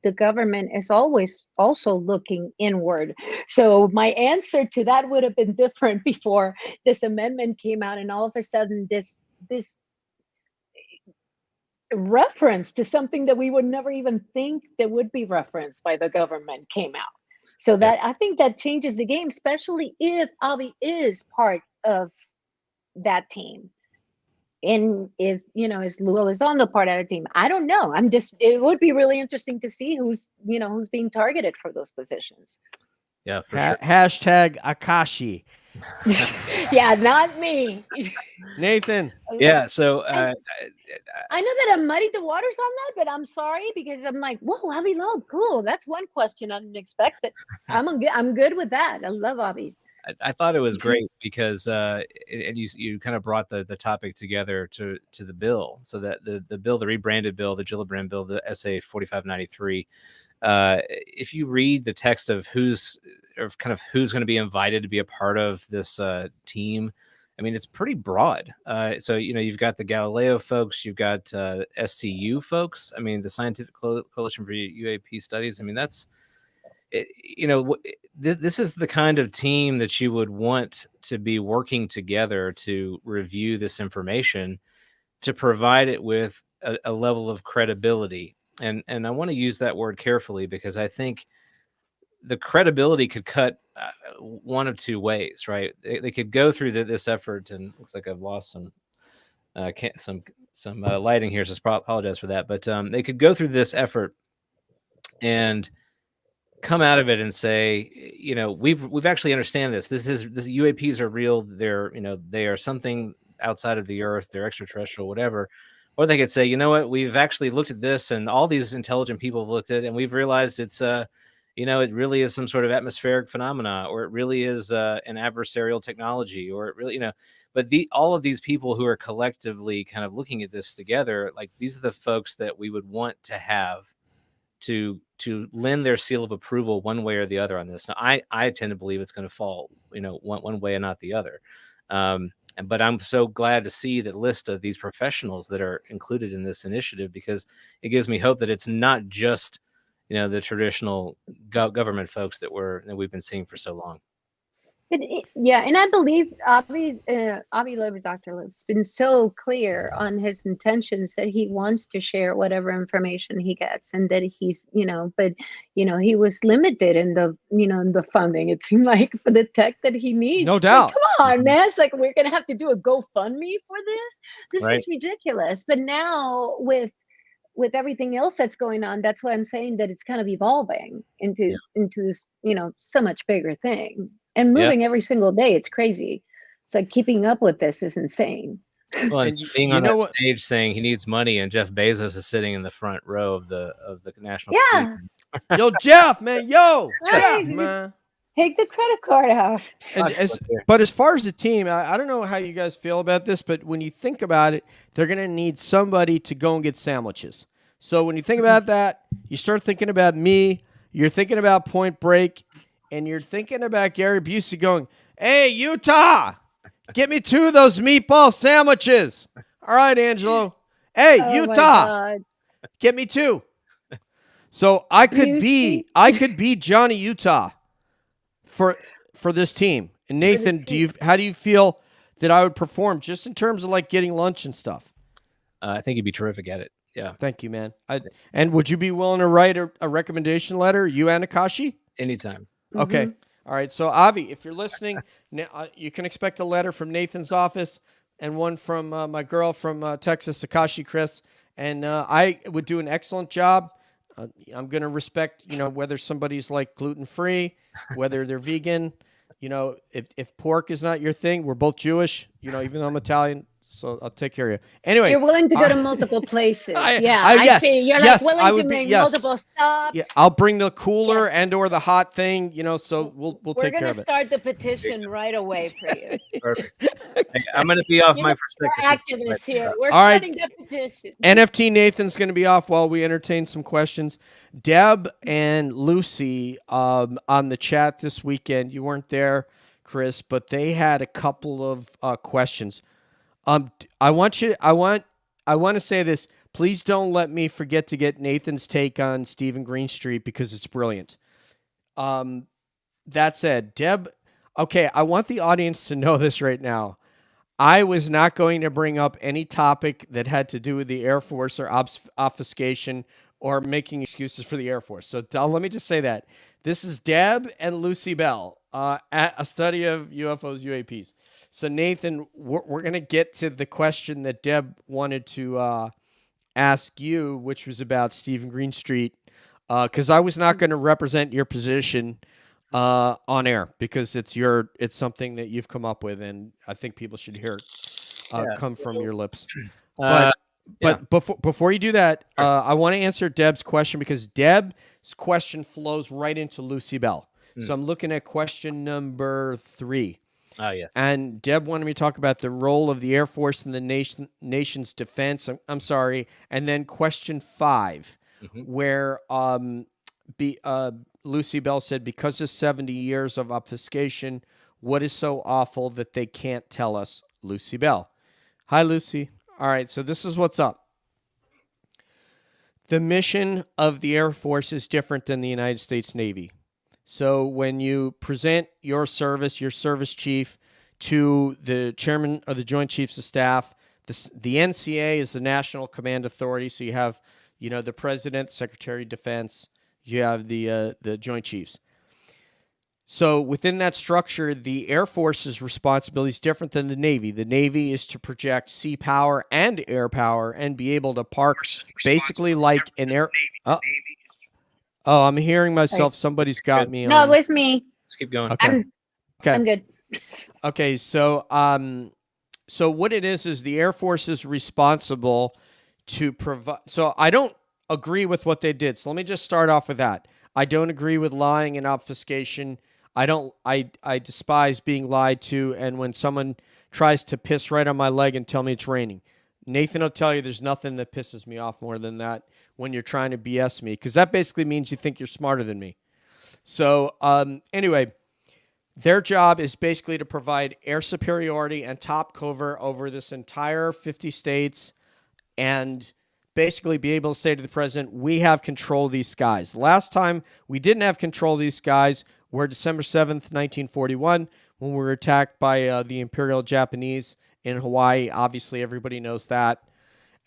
the government is always also looking inward. So my answer to that would have been different before this amendment came out, and all of a sudden this reference to something that we would never even think that would be referenced by the government came out. So that I think that changes the game, especially if Avi is part of that team, and if is Elizondo part of the team. I don't know. It would be really interesting to see who's being targeted for those positions. Yeah, for sure. Hashtag Akashi. Yeah, not me. Nathan. Yeah, so I know that I muddied the waters on that, but I'm sorry, because I'm like, whoa, Avi Loeb, cool. That's one question I didn't expect, but I'm good with that. I love Avi. I thought it was great because and you kind of brought the topic together to the bill, so that the bill, the rebranded bill, the Gillibrand bill, the SA 4593. If you read the text of who's going to be invited to be a part of this team, I mean, it's pretty broad. So you've got the Galileo folks, you've got SCU folks. I mean, the Scientific Coalition for UAP Studies. I mean, that's this is the kind of team that you would want to be working together to review this information, to provide it with a level of credibility. And I want to use that word carefully, because I think the credibility could cut one of 2 ways, right? They could go through this effort, and looks like I've lost some lighting here, so I apologize for that. But they could go through this effort and come out of it and say, we've actually understand this. This UAPs are real. They're they are something outside of the Earth. They're extraterrestrial, whatever. Or they could say, you know what, we've actually looked at this, and all these intelligent people have looked at it, and we've realized it's it really is some sort of atmospheric phenomena, or it really is an adversarial technology, or it really but all of these people who are collectively kind of looking at this together, like, these are the folks that we would want to have to lend their seal of approval one way or the other on this. Now, I tend to believe it's going to fall, one way and not the other. But I'm so glad to see the list of these professionals that are included in this initiative, because it gives me hope that it's not just, the traditional government folks that we've been seeing for so long. And I believe Avi Loeb, Dr. Loeb's been so clear on his intentions that he wants to share whatever information he gets, and that he's, but he was limited in the funding, it seemed like, for the tech that he needs. No doubt. Like, come on, man. It's like, we're gonna have to do a GoFundMe for this. This Right. is ridiculous. But now with everything else that's going on, that's why I'm saying that it's kind of evolving into this, so much bigger thing. And moving every single day, it's crazy. It's like, keeping up with this is insane. Well, and And being on that stage saying he needs money, and Jeff Bezos is sitting in the front row of the national. Yeah. Yo, Jeff, man. Yo, Right. Jeff, man. Take the credit card out. But as far as the team, I don't know how you guys feel about this, but when you think about it, they're going to need somebody to go and get sandwiches. So when you think about that, you start thinking about me, you're thinking about Point Break, and you're thinking about Gary Busey going, hey, Utah, get me 2 of those meatball sandwiches. All right, Angelo. Hey, Oh, my Utah, God. get me 2. So I could You be Johnny Utah for this team. And Nathan, how do you feel that I would perform just in terms of like getting lunch and stuff? I think you'd be terrific at it. Yeah. Thank you, man. And would you be willing to write a recommendation letter, you and Akashi? Anytime. Okay. Mm-hmm. All right. So Avi, if you're listening, you can expect a letter from Nathan's office and one from my girl from Texas, Akashi Chris. And I would do an excellent job. I'm going to respect, whether somebody's like gluten-free, whether they're vegan, if pork is not your thing, we're both Jewish, even though I'm Italian. So I'll take care of you. Anyway, You're willing to go to multiple places. Yes, see. You're yes, like I willing would to be- make yes. multiple stops. yeah, I'll bring the cooler and or the hot thing, so we'll We're take care gonna of it. start the petition right away for you. Perfect. Hey, I'm going to be off You my know, first we're second. activists here. We're All right. starting the petition. NFT Nathan's going to be off while we entertain some questions. Deb and Lucy on the chat this weekend. You weren't there, Chris, but they had a couple of questions. I want to say this. Please don't let me forget to get Nathan's take on Stephen Greenstreet because it's brilliant. That said, Deb, okay, I want the audience to know this right now. I was not going to bring up any topic that had to do with the Air Force or obfuscation or making excuses for the Air Force. So let me just say that. This is Deb and Lucy Bell at a study of UFOs, UAPs. So Nathan, we're going to get to the question that Deb wanted to ask you, which was about Stephen Greenstreet, because I was not going to represent your position on air because it's something that you've come up with, and I think people should hear it come from your lips. But before you do that, I want to answer Deb's question because Deb's question flows right into Lucy Bell. So I'm looking at question number 3. Oh, yes. And Deb wanted me to talk about the role of the Air Force in the nation's defense. I'm sorry. And then question 5, where Lucy Bell said, because of 70 years of obfuscation, what is so awful that they can't tell us? Lucy Bell. Hi, Lucy. All right, so this is what's up. The mission of the Air Force is different than the United States Navy. So when you present your service chief, to the chairman of the Joint Chiefs of Staff, the NCA is the National Command Authority. So you have, the President, Secretary of Defense. You have the Joint Chiefs. So within that structure, the Air Force's responsibility is different than the Navy. The Navy is to project sea power and air power and be able to park basically like an air. Oh, I'm hearing myself. Somebody's got me. No, it was me. Just keep going. Okay. I'm good. Okay, so so what it is the Air Force is responsible to provide. So I don't agree with what they did. So let me just start off with that. I don't agree with lying and obfuscation. I despise being lied to, and when someone tries to piss right on my leg and tell me it's raining. Nathan will tell you there's nothing that pisses me off more than that when you're trying to BS me, because that basically means you think you're smarter than me. So anyway, their job is basically to provide air superiority and top cover over this entire 50 states and basically be able to say to the president, we have control of these skies. The last time we didn't have control of these skies were December 7th, 1941, when we were attacked by the Imperial Japanese in Hawaii. Obviously, everybody knows that.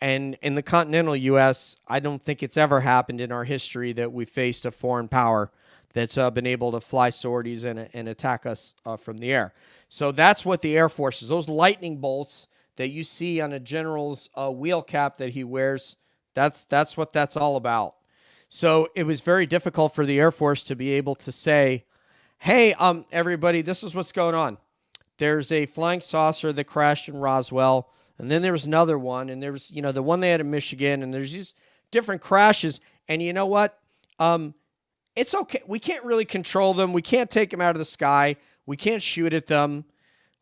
And in the continental U.S., I don't think it's ever happened in our history that we faced a foreign power that's been able to fly sorties and attack us from the air. So that's what the Air Force is. Those lightning bolts that you see on a general's wheel cap that he wears, that's what that's all about. So it was very difficult for the Air Force to be able to say, hey, everybody, this is what's going on. There's a flying saucer that crashed in Roswell, and then there was another one, and there was, the one they had in Michigan, and there's these different crashes, and you know what? It's okay. We can't really control them. We can't take them out of the sky. We can't shoot at them.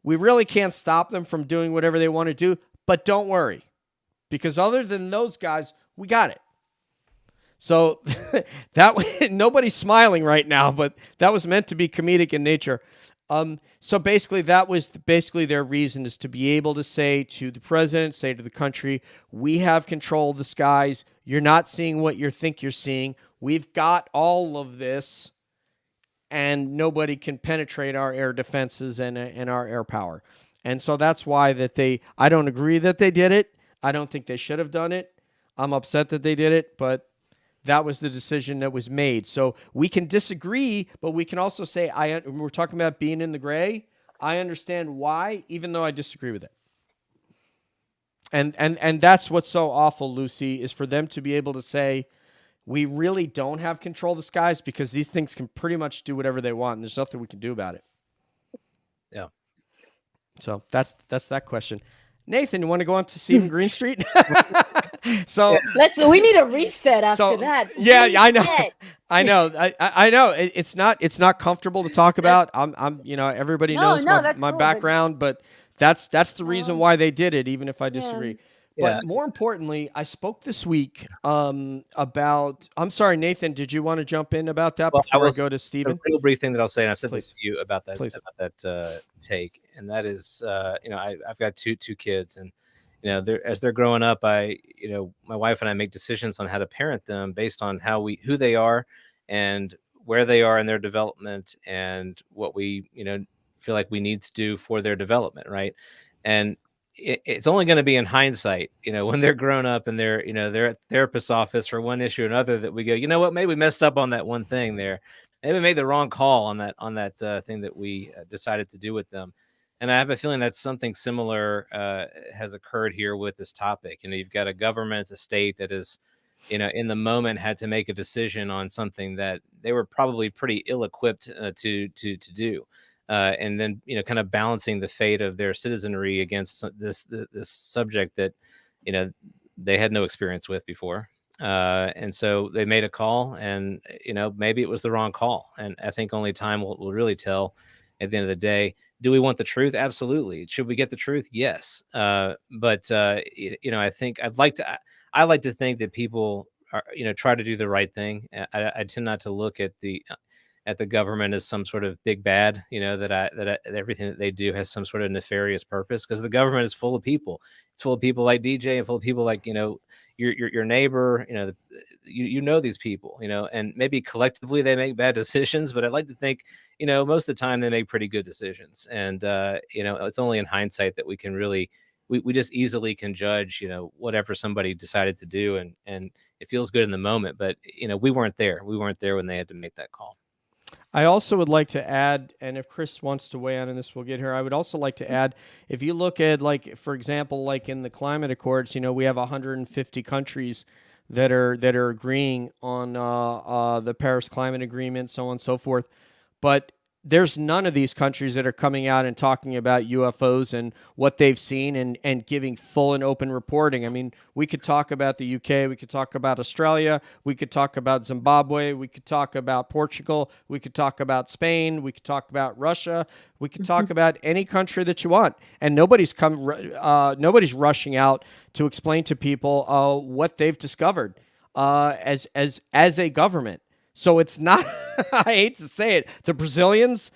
We really can't stop them from doing whatever they want to do, but don't worry, because other than those guys, we got it. So nobody's smiling right now, but that was meant to be comedic in nature. So basically, that was their reason, is to be able to say to the president, say to the country, we have control of the skies. You're not seeing what you think you're seeing. we've got all of this and nobody can penetrate our air defenses and our air power. And so that's why I don't agree that they did it. I don't think they should have done it. I'm upset that they did it, but that was the decision that was made. So we can disagree, but we can also say, we're talking about being in the gray. I understand why, even though I disagree with it. And that's what's so awful, Lucy, is for them to be able to say, we really don't have control of the skies because these things can pretty much do whatever they want, and there's nothing we can do about it. Yeah. So that's that question. Nathan, you want to go on to Stephen Greenstreet? So we need a reset after that. Yeah, I know. Reset. I know. I know. It's not comfortable to talk about. I'm everybody knows my cool, background, but that's the reason why they did it, even if I disagree. Yeah. But more importantly, I spoke this week about. I'm sorry, Nathan. Did you want to jump in about that before I go to Stephen? A real brief thing that I'll say, and I've said this to you about that Please. take, and that is, I've got two kids, and as they're growing up, my wife and I make decisions on how to parent them based on who they are, and where they are in their development, and what we feel like we need to do for their development, right? And it's only going to be in hindsight, when they're grown up and they're at therapist's office for one issue or another, that we go, you know what, maybe we messed up on that one thing there. Maybe we made the wrong call on that thing that we decided to do with them. And I have a feeling that something similar has occurred here with this topic. You've got a government, a state that is, in the moment had to make a decision on something that they were probably pretty ill-equipped to do. And then, kind of balancing the fate of their citizenry against this subject that, they had no experience with before. And so they made a call, and, maybe it was the wrong call. And I think only time will really tell at the end of the day. Do we want the truth? Absolutely. Should we get the truth? Yes. But I think I like to think that people are, try to do the right thing. I tend not to look at the government as some sort of big bad, that everything that they do has some sort of nefarious purpose, because the government is full of people. It's full of people like DJ, and full of people like, your neighbor, these people, and maybe collectively they make bad decisions, but I'd like to think, most of the time they make pretty good decisions. And, it's only in hindsight that we can really, we just easily can judge, whatever somebody decided to do. And it feels good in the moment, but, we weren't there. We weren't there when they had to make that call. I also would like to add, and if Chris wants to weigh in on this, we'll get here. I would also like to add, if you look at, like, for example, like in the climate accords, we have 150 countries that are agreeing on the Paris Climate Agreement, so on and so forth. But there's none of these countries that are coming out and talking about UFOs and what they've seen and giving full and open reporting. I mean, we could talk about the UK, we could talk about Australia, we could talk about Zimbabwe, we could talk about Portugal, we could talk about Spain, we could talk about Russia, we could talk about any country that you want. And nobody's rushing out to explain to people what they've discovered as a government. So it's not, I hate to say it, the Brazilians,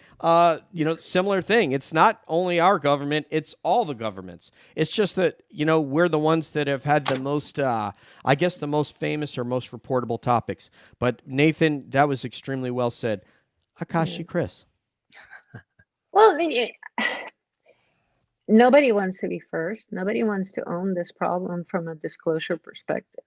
similar thing. It's not only our government, it's all the governments. It's just that, we're the ones that have had the most, the most famous or most reportable topics. But Nathan, that was extremely well said. Akashi, Chris. Well, I mean, nobody wants to be first. Nobody wants to own this problem from a disclosure perspective.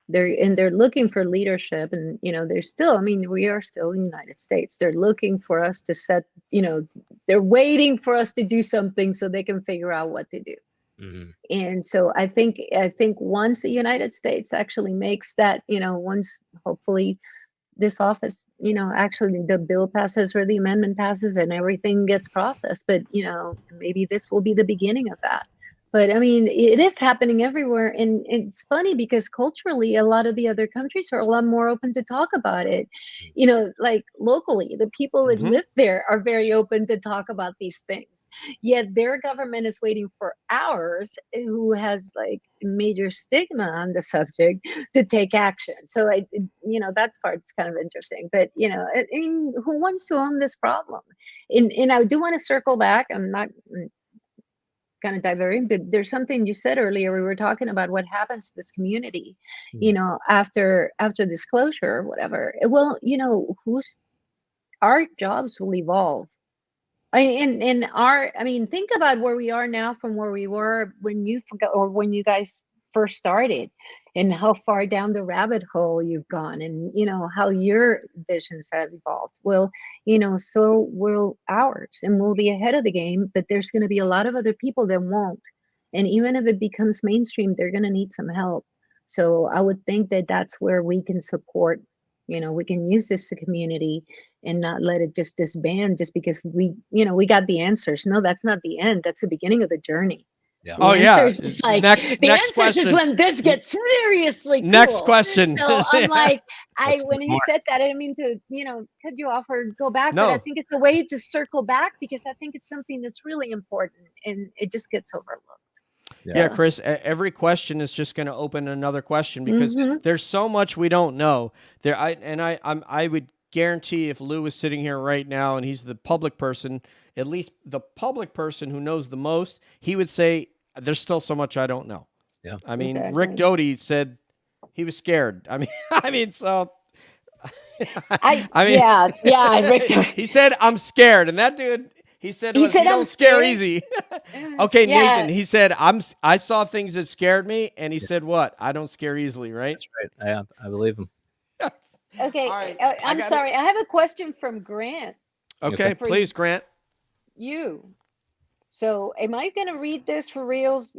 They're looking for leadership, and they're still, we are still in the United States. They're looking for us to set, they're waiting for us to do something so they can figure out what to do. Mm-hmm. And so I think once the United States actually makes that, once hopefully this office, actually the bill passes or the amendment passes and everything gets processed, but maybe this will be the beginning of that. But it is happening everywhere. And it's funny because culturally, a lot of the other countries are a lot more open to talk about it. Like locally, the people that live there are very open to talk about these things. Yet their government is waiting for ours, who has like major stigma on the subject, to take action. So, that part's kind of interesting. But, who wants to own this problem? And I do want to circle back. I'm not kind of diverting, but there's something you said earlier. We were talking about what happens to this community, you know, after disclosure or whatever. Well, you know, our jobs will evolve. I mean, think about where we are now from where we were when you forgot, or when you guys first started, and how far down the rabbit hole you've gone, and you know how your visions have evolved. Well, you know, so will ours, and we'll be ahead of the game, but there's going to be a lot of other people that won't. And even if it becomes mainstream, they're going to need some help. So I would think that that's where we can support. You know, we can use this to community and not let it just disband just because we, you know, we got the answers. No, that's not the end. That's the beginning of the journey. Yeah. The Oh, yeah. answers is like, Next the answers question. is when this gets seriously cool. Next question. So I'm like, Let's when hear you more. said that, I didn't mean to, you know, cut you off or go back, but No. I think it's a way to circle back, because I think it's something that's really important and it just gets overlooked. Yeah, Chris, every question is just going to open another question, because Mhm. there's so much we don't know. I would guarantee if Lou was sitting here right now and he's the public person, at least the public person who knows the most, he would say, there's still so much I don't know. Yeah. I mean, Exactly. Rick Doty said he was scared. I mean, so. Rick. He said, I'm scared. And that dude, he said, He said, you "I'm don't scare scared." easy. Okay, Yeah. Nathan, he said, I saw things that scared me. And he said, what? I don't scare easily, right? That's right. Yeah, I believe him. Okay, All right, I'm got it. sorry. I have a question from Grant. Okay, For please, Grant. you. So am I going to read this for reals?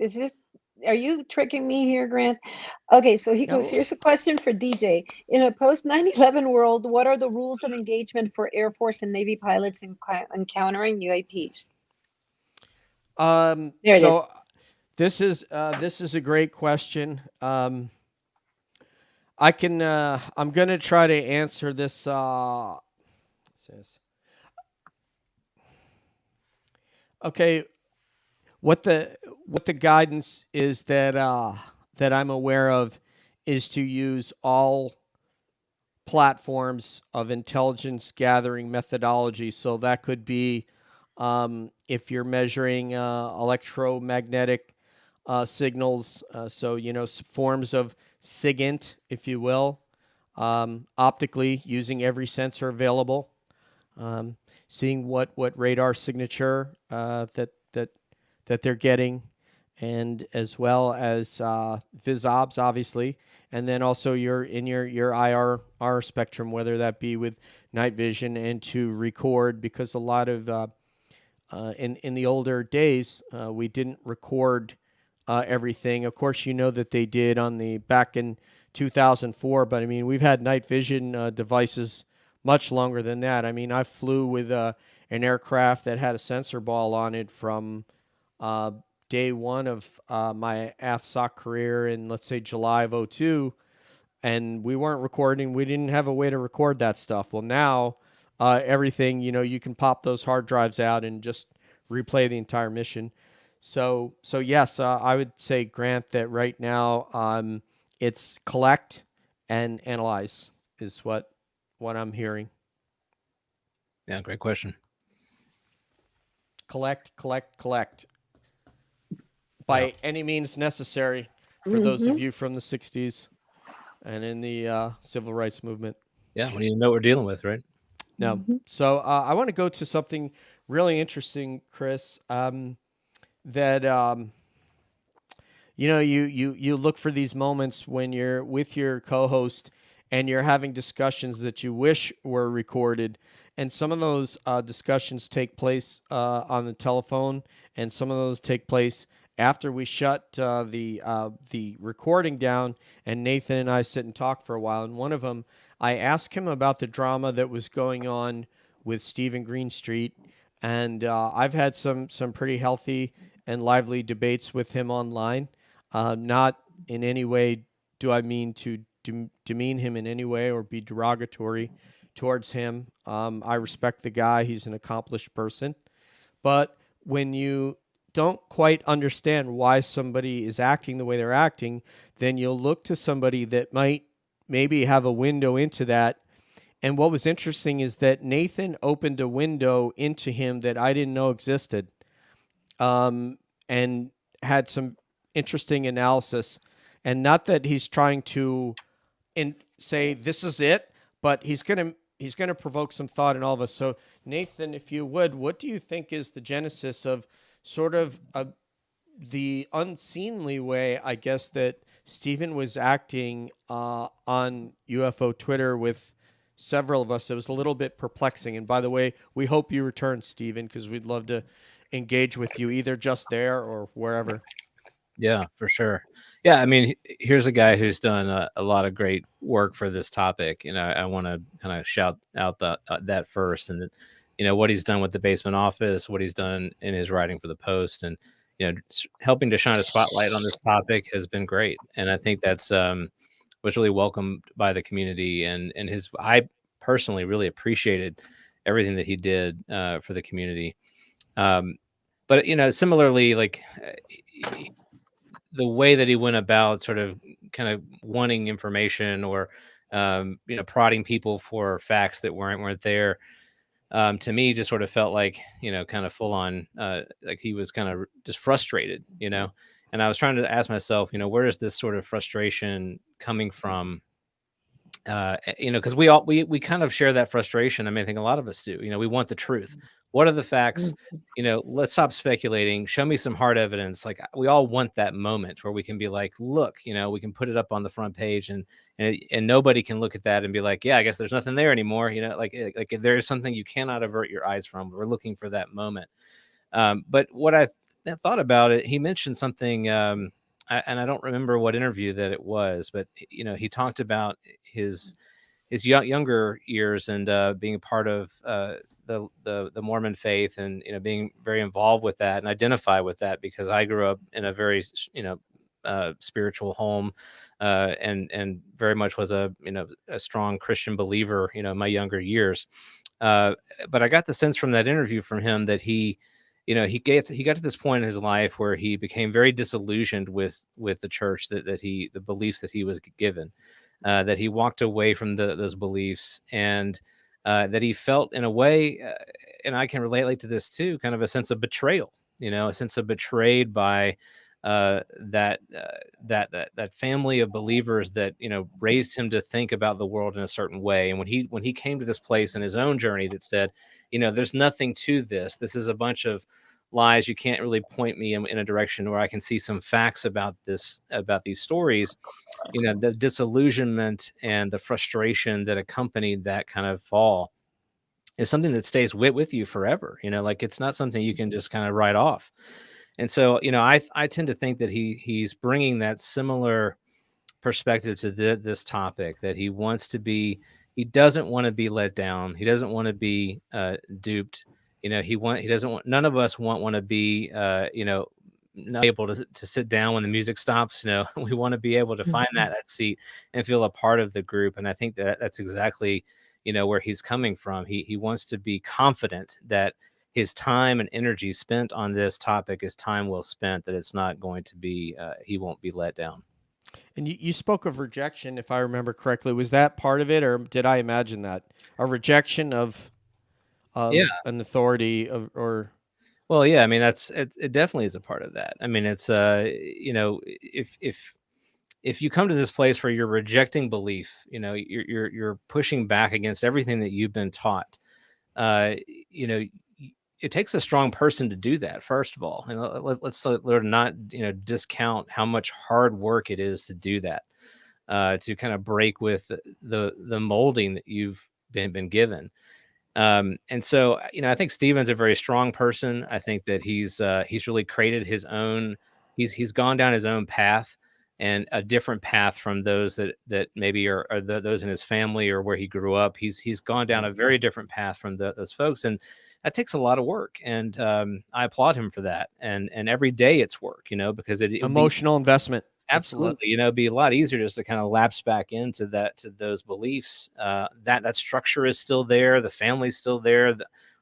Are you tricking me here, Grant? Okay, so he goes, No. here's a question for DJ. In a post 9/11 world, what are the rules of engagement for Air Force and Navy pilots encountering UAPs? There it is. So this is a great question. I'm going to try to answer this. Okay, what the guidance is that I'm aware of is to use all platforms of intelligence gathering methodology. So that could be if you're measuring electromagnetic signals, so you know, forms of SIGINT, if you will, optically using every sensor available, seeing what radar signature that they're getting, and as well as VisObs, obviously, and then also your IR spectrum, whether that be with night vision, and to record, because a lot of in the older days we didn't record everything. Of course, you know that they did back in 2004, but I mean, we've had night vision devices much longer than that. I mean, I flew with an aircraft that had a sensor ball on it from day one of my AFSOC career in, let's say, July of 2002, and we weren't recording. We didn't have a way to record that stuff. Well, now everything, you know, you can pop those hard drives out and just replay the entire mission. So yes, I would say, Grant, that right now it's collect and analyze is what I'm hearing. Yeah, great question. Collect by any means necessary for those of you from the 60s and in the civil rights movement. Yeah, we need to know what we're dealing with, right? No. So I want to go to something really interesting, Chris, that you know, you look for these moments when you're with your co-host and you're having discussions that you wish were recorded, and some of those discussions take place on the telephone, and some of those take place after we shut the recording down, and Nathan and I sit and talk for a while. And one of them, I asked him about the drama that was going on with Stephen Greenstreet, and I've had some pretty healthy and lively debates with him online. Not in any way do I mean to demean him in any way or be derogatory towards him. I respect the guy. He's an accomplished person. But when you don't quite understand why somebody is acting the way they're acting, then you'll look to somebody that might maybe have a window into that. And what was interesting is that Nathan opened a window into him that I didn't know existed. and had some interesting analysis. And not that he's trying to say this is it, but he's gonna provoke some thought in all of us. So Nathan, if you would, what do you think is the genesis of sort of the unseemly way, I guess, that Stephen was acting on UFO Twitter with several of us? It was a little bit perplexing. And by the way, we hope you return, Stephen, because we'd love to engage with you either just there or wherever. Yeah, for sure. Yeah, I mean, here's a guy who's done a lot of great work for this topic, and I want to kind of shout out that first, and what he's done with the Basement Office, what he's done in his writing for the Post, and helping to shine a spotlight on this topic has been great, and I think that's was really welcomed by the community, and I personally really appreciated everything that he did for the community. But similarly, like the way that he went about sort of kind of wanting information or prodding people for facts that weren't there, to me just sort of felt like kind of full on like he was kind of just frustrated, and I was trying to ask myself, where is this sort of frustration coming from? Because we kind of share that frustration. I mean, I think a lot of us do. We want the truth. What are the facts? Let's stop speculating. Show me some hard evidence. Like, we all want that moment where we can be like, look, we can put it up on the front page, and nobody can look at that and be like, yeah, I guess there's nothing there anymore. Like if there is something you cannot avert your eyes from. We're looking for that moment. But what I thought about it, he mentioned something. And I don't remember what interview that it was, but he talked about his younger years and being a part of the Mormon faith, and being very involved with that and identify with that, because I grew up in a very spiritual home, and very much was a strong Christian believer in my younger years. But I got the sense from that interview from him that he got to this point in his life where he became very disillusioned with the church, the beliefs that he was given, that he walked away from those beliefs, and that he felt in a way, and I can relate to this too, kind of a sense of betrayal, a sense of betrayed by that family of believers that raised him to think about the world in a certain way. And when he came to this place in his own journey that said, there's nothing to this. This is a bunch of lies. You can't really point me in a direction where I can see some facts about these stories. The disillusionment and the frustration that accompanied that kind of fall is something that stays with you forever. Like, it's not something you can just kind of write off. And so, I tend to think that he's bringing that similar perspective to this topic, that he doesn't want to be let down. He doesn't want to be duped. None of us want to be, not able to sit down when the music stops. We want to be able to find that seat and feel a part of the group. And I think that's exactly, where he's coming from. He wants to be confident that his time and energy spent on this topic is time well spent, that it's not going to be, he won't be let down. And you spoke of rejection, if I remember correctly. Was that part of it, or did I imagine that? A rejection of an authority or... Well, yeah, I mean, it definitely is a part of that. I mean, it's if you come to this place where you're rejecting belief, you're pushing back against everything that you've been taught, it takes a strong person to do that, first of all. And let's not discount how much hard work it is to do that, to kind of break with the molding that you've been given. And so, I think Stephen's a very strong person. I think that he's really created his own. He's gone down his own path, and a different path from those that maybe are those in his family or where he grew up. He's gone down a very different path from those folks, and that takes a lot of work. And I applaud him for that. And every day it's work, because emotional investment. Absolutely. It'd be a lot easier just to kind of lapse back into those beliefs. That structure is still there. The family's still there.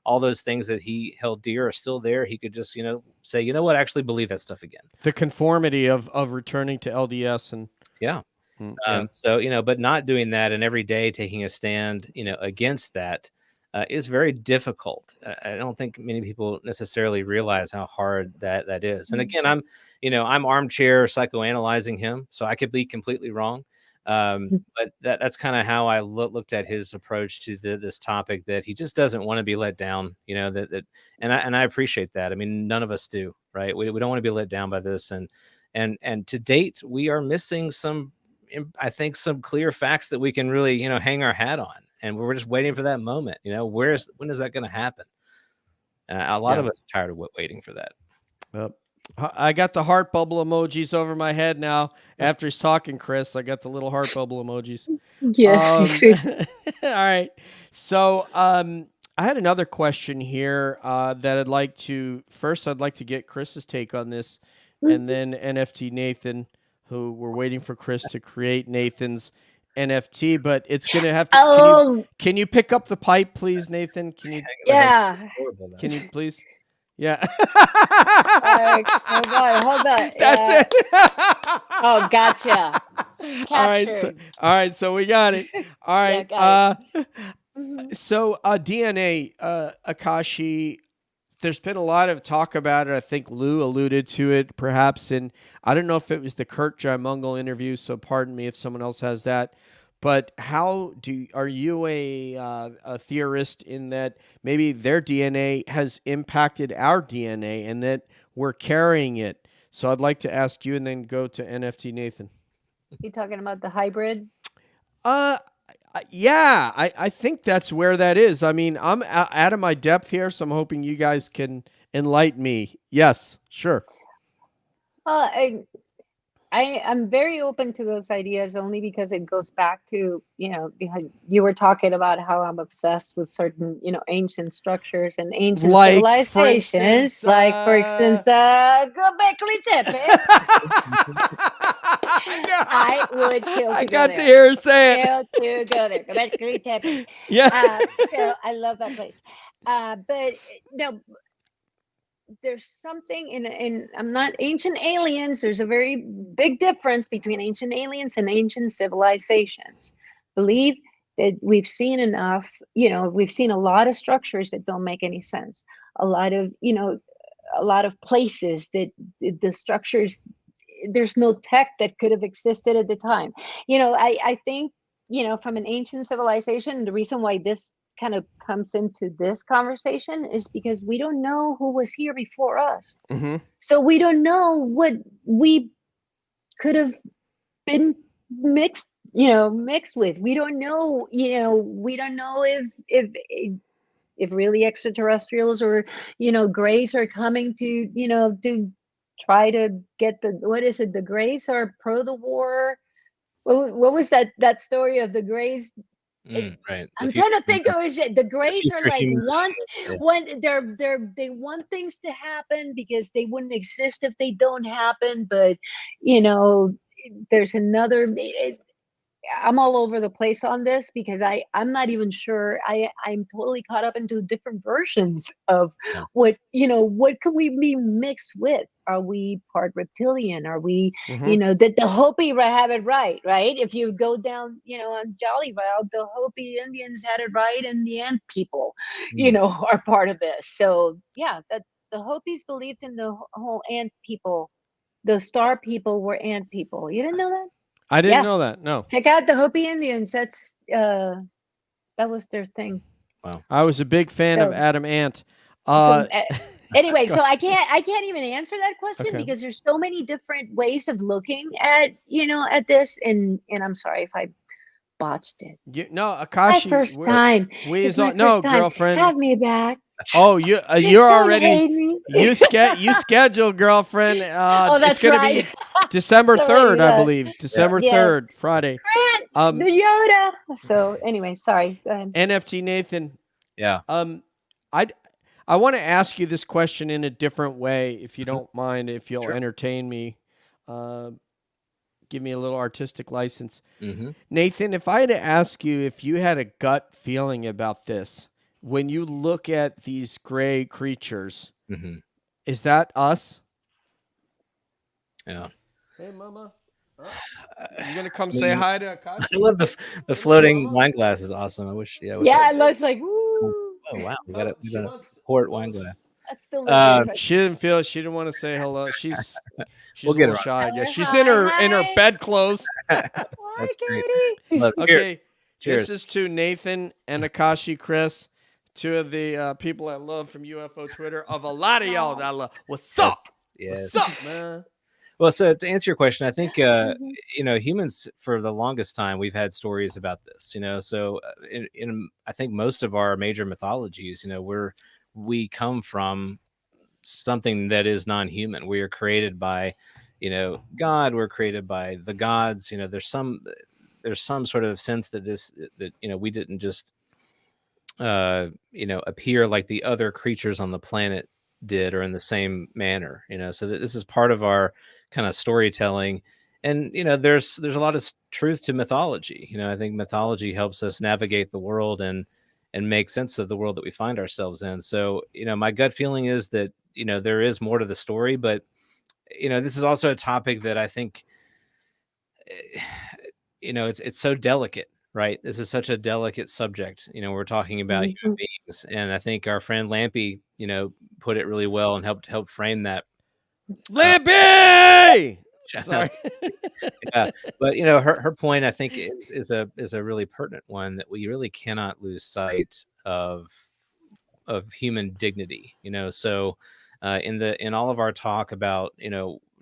All those things that he held dear are still there. He could just, say, I actually believe that stuff again. The conformity of returning to LDS and yeah. So, but not doing that, and every day taking a stand, against that, is very difficult. I don't think many people necessarily realize how hard that is. And again, I'm armchair psychoanalyzing him, so I could be completely wrong. But that's kind of how I looked at his approach to this topic, that he just doesn't want to be let down, and I appreciate that. I mean, none of us do, right? We don't want to be let down by this. And to date, we are missing I think some clear facts that we can really, hang our hat on. And we're just waiting for that moment, when is that going to happen? A lot of us are tired of waiting for that. Yep. I got the heart bubble emojis over my head now. After he's talking, Chris, I got the little heart bubble emojis. Yes. All right. So I had another question here that I'd like to get Chris's take on this, and then NFT Nathan, who we're waiting for Chris to create Nathan's NFT, but it's going to have to, can you pick up the pipe, please, Nathan? Can you? Yeah. Can you please? Yeah. Hold on. That's it. Oh, gotcha. All right. So we got it. All right. Yeah, So DNA, Akashi, there's been a lot of talk about it. I think Lou alluded to it perhaps. And I don't know if it was the Kurt Jaimungal interview, so pardon me if someone else has that. But are you a theorist in that maybe their DNA has impacted our DNA and that we're carrying it? So I'd like to ask you and then go to NFT Nathan. You talking about the hybrid? Yeah, I think that's where that is. I mean, I'm out of my depth here, so I'm hoping you guys can enlighten me. Yes, sure. I'm very open to those ideas, only because it goes back to, you were talking about how I'm obsessed with certain, ancient structures and ancient civilizations. For instance, Göbekli Tepe. I would kill to I go got there. to hear her say it. Kill to go there. Göbekli Tepe. Yeah. So I love that place. But no, there's something in I'm not ancient aliens. There's a very big difference between ancient aliens and ancient civilizations. Believe that we've seen enough, we've seen a lot of structures that don't make any sense. A lot of places that the structures, there's no tech that could have existed at the time. I think, from an ancient civilization, the reason why this kind of comes into this conversation is because we don't know who was here before us. Mm-hmm. So we don't know what we could have been mixed with. We don't know, we don't know if really extraterrestrials or, Greys are coming to try to get the Greys are pro the war. What was that story of the Greys? Right. I'm trying to think of it. The Greys are like they want things to happen because they wouldn't exist if they don't happen. But there's another. I'm all over the place on this because I'm not even sure. I'm totally caught up into different versions of what can we be mixed with? Are we part reptilian? Are we, did the Hopi have it right? If you go down, on Jollyville, the Hopi Indians had it right, and the Ant people, are part of this. So yeah, that the Hopis believed in the whole Ant people. The Star people were Ant people. You didn't know that? I didn't know that. No. Check out the Hopi Indians. That's that was their thing. Wow. I was a big fan of Adam Ant. Anyway, so I can't even answer that question because there's so many different ways of looking at at this, and I'm sorry if I botched it. Akashi. My first time. Girlfriend. Have me back. Oh, you're already you scheduled, girlfriend. That's right. Be December 3rd, I believe. December 3rd, Friday. The Yoda. So anyway, sorry. Go ahead. NFT Nathan. Yeah. I want to ask you this question in a different way, if you don't mind, if you'll entertain me. Give me a little artistic license. Mm-hmm. Nathan, if I had to ask you if you had a gut feeling about this, when you look at these gray creatures, is that us? Yeah. Hey, Mama. You gonna come say hi to Akashi? I love the floating wine glass is awesome. I wish. Yeah, it looks like. Woo. Oh wow, we got She a wants- port wine glass. That's the She didn't feel. She didn't want to say hello. She's We'll a get little her on shy. Tell Yeah, her she's hi, in her hi. bed clothes. Hi, That's great. Katie. Love it. Okay, Cheers. this is to Nathan and Akashi Chris, two of the people I love from UFO Twitter. Of a lot of y'all that I love. What's up? Yes. What's up, man? Well, so to answer your question, I think Mhm. humans for the longest time we've had stories about this. So in I think most of our major mythologies, we come from something that is non-human. We are created by, God. We're created by the gods. There's some sort of sense that we didn't just appear like the other creatures on the planet did or in the same manner, so that this is part of our kind of storytelling. And there's a lot of truth to mythology. I think mythology helps us navigate the world and make sense of the world that we find ourselves in. So my gut feeling is that there is more to the story, but this is also a topic that I think it's so delicate, right? This is such a delicate subject. We're talking about human beings, and I think our friend Lampy, put it really well and helped frame that. Lampy! Sorry. Yeah, but her point I think is a really pertinent one, that we really cannot lose sight of human dignity. So in all of our talk about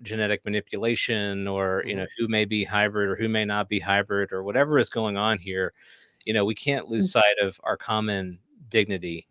genetic manipulation, or who may be hybrid or who may not be hybrid, or whatever is going on here, we can't lose sight of our common dignity.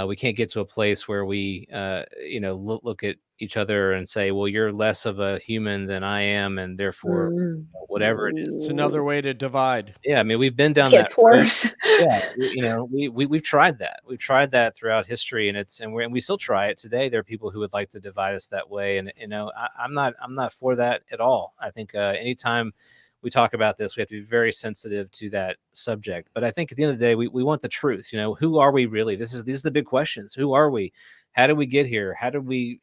We can't get to a place where we look at each other and say, well, you're less of a human than I am, and therefore whatever it is. It's another way to divide. Yeah, I mean, we've been down Gets that road. worse. Yeah, we've tried that. We've tried that throughout history, and we still try it today. There are people who would like to divide us that way, and I'm not for that at all. I think anytime we talk about this, we have to be very sensitive to that subject. But I think at the end of the day, we want the truth. Who are we really? These are the big questions. Who are we? How did we get here? How did we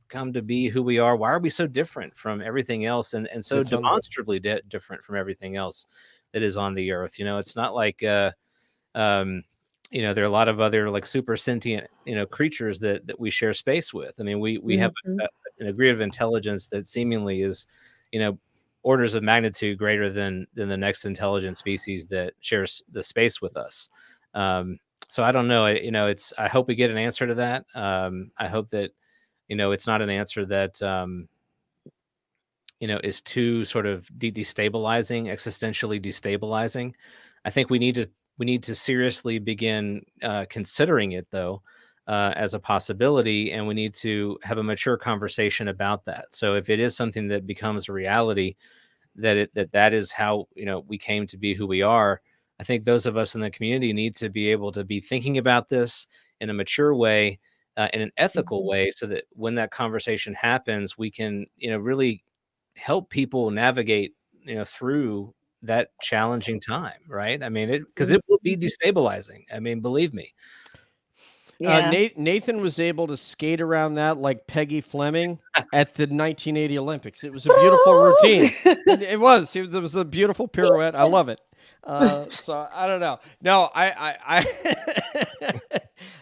come to be who we are? Why are we so different from everything else, and so demonstrably different from everything else that is on the earth? It's not like there are a lot of other like super sentient creatures that we share space with. I mean, we have an degree of intelligence that seemingly is orders of magnitude greater than the next intelligent species that shares the space with us. So I don't know. I hope we get an answer to that. I hope that it's not an answer that is too sort of destabilizing, existentially destabilizing. I think we need to seriously begin considering it, though, as a possibility, and we need to have a mature conversation about that. So if it is something that becomes a reality, that is how we came to be who we are, I think those of us in the community need to be able to be thinking about this in a mature way, in an ethical way, so that when that conversation happens, we can really help people navigate through that challenging time, right? I mean, because it will be destabilizing. I mean, believe me. Yeah. Nathan was able to skate around that like Peggy Fleming at the 1980 Olympics. It was a beautiful routine. It was a beautiful pirouette. I love it. So I don't know. No, I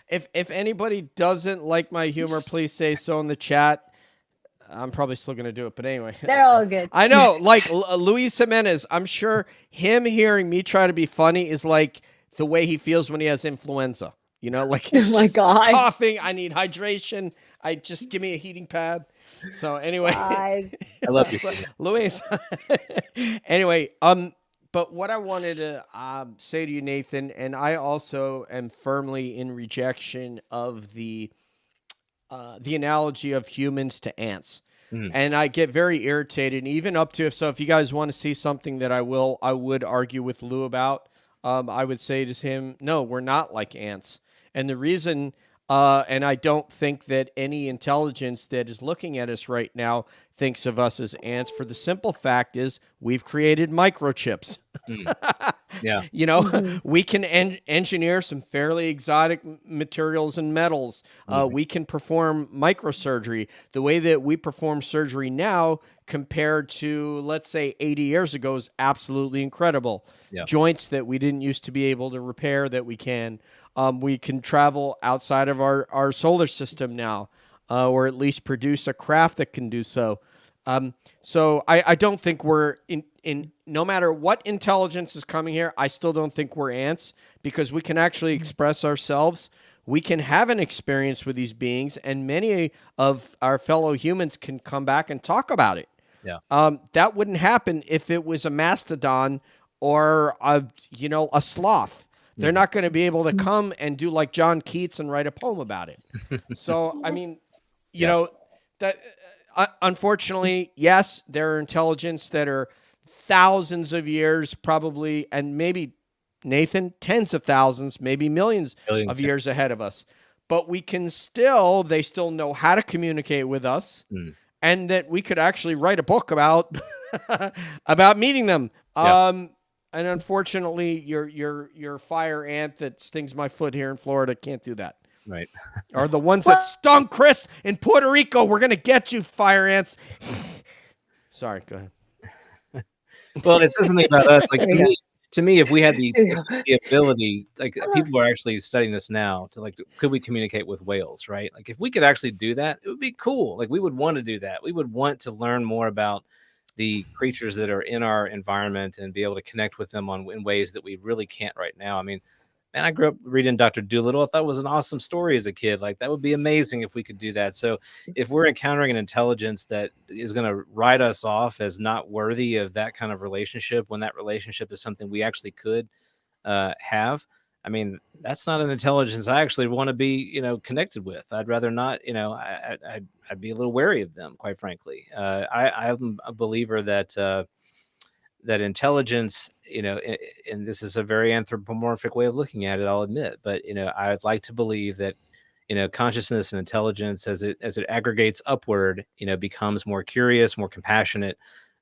if anybody doesn't like my humor, please say so in the chat. I'm probably still going to do it, but anyway. They're all good. I know, like Luis Jimenez, I'm sure him hearing me try to be funny is like the way he feels when he has influenza. Like Oh my God. coughing. I need hydration. Just give me a heating pad. So anyway, Guys. I love you. Luis. Anyway, but what I wanted to say to you, Nathan, and I also am firmly in rejection of the analogy of humans to ants. And I get very irritated, and even up to, so if you guys want to see something that I would argue with Lou about, I would say to him, no, we're not like ants. And the reason, and I don't think that any intelligence that is looking at us right now thinks of us as ants, for the simple fact is we've created microchips. Yeah. You know, Mhm. we can engineer some fairly exotic materials and metals. We can perform microsurgery. The way that we perform surgery now compared to, let's say, 80 years ago is absolutely incredible. Yeah. Joints that we didn't used to be able to repair that we can. We can travel outside of our solar system now, or at least produce a craft that can do so. So I don't think we're in no matter what intelligence is coming here, I still don't think we're ants because we can actually express ourselves. We can have an experience with these beings, and many of our fellow humans can come back and talk about it. Yeah. That wouldn't happen if it was a mastodon or a sloth. They're not going to be able to come and do like John Keats and write a poem about it. So I mean, you Yeah. know that unfortunately, yes, there are intelligence that are thousands of years probably, and maybe Nathan, tens of thousands, maybe millions Billions, of yeah. years ahead of us. But they still know how to communicate with us, and that we could actually write a book about about meeting them. Yeah. And unfortunately, your fire ant that stings my foot here in Florida can't do that. Right. Or the ones that stung Chris in Puerto Rico. We're gonna get you, fire ants. Sorry, go ahead. Well, it says something about us. Like There you to me, if we had the There you go. the ability, like people are actually studying this now to like, could we communicate with whales, right? Like if we could actually do that, it would be cool. Like we would want to do that. We would want to learn more about the creatures that are in our environment and be able to connect with them in ways that we really can't right now. I mean, man, I grew up reading Dr. Dolittle. I thought it was an awesome story as a kid. Like that would be amazing if we could do that. So if we're encountering an intelligence that is going to write us off as not worthy of that kind of relationship, when that relationship is something we actually could have, I mean, that's not an intelligence I actually want to be, connected with. I'd rather not, I'd be a little wary of them, quite frankly. I'm a believer that that intelligence, and this is a very anthropomorphic way of looking at it, I'll admit, but I'd like to believe that consciousness and intelligence, as it aggregates upward, becomes more curious, more compassionate,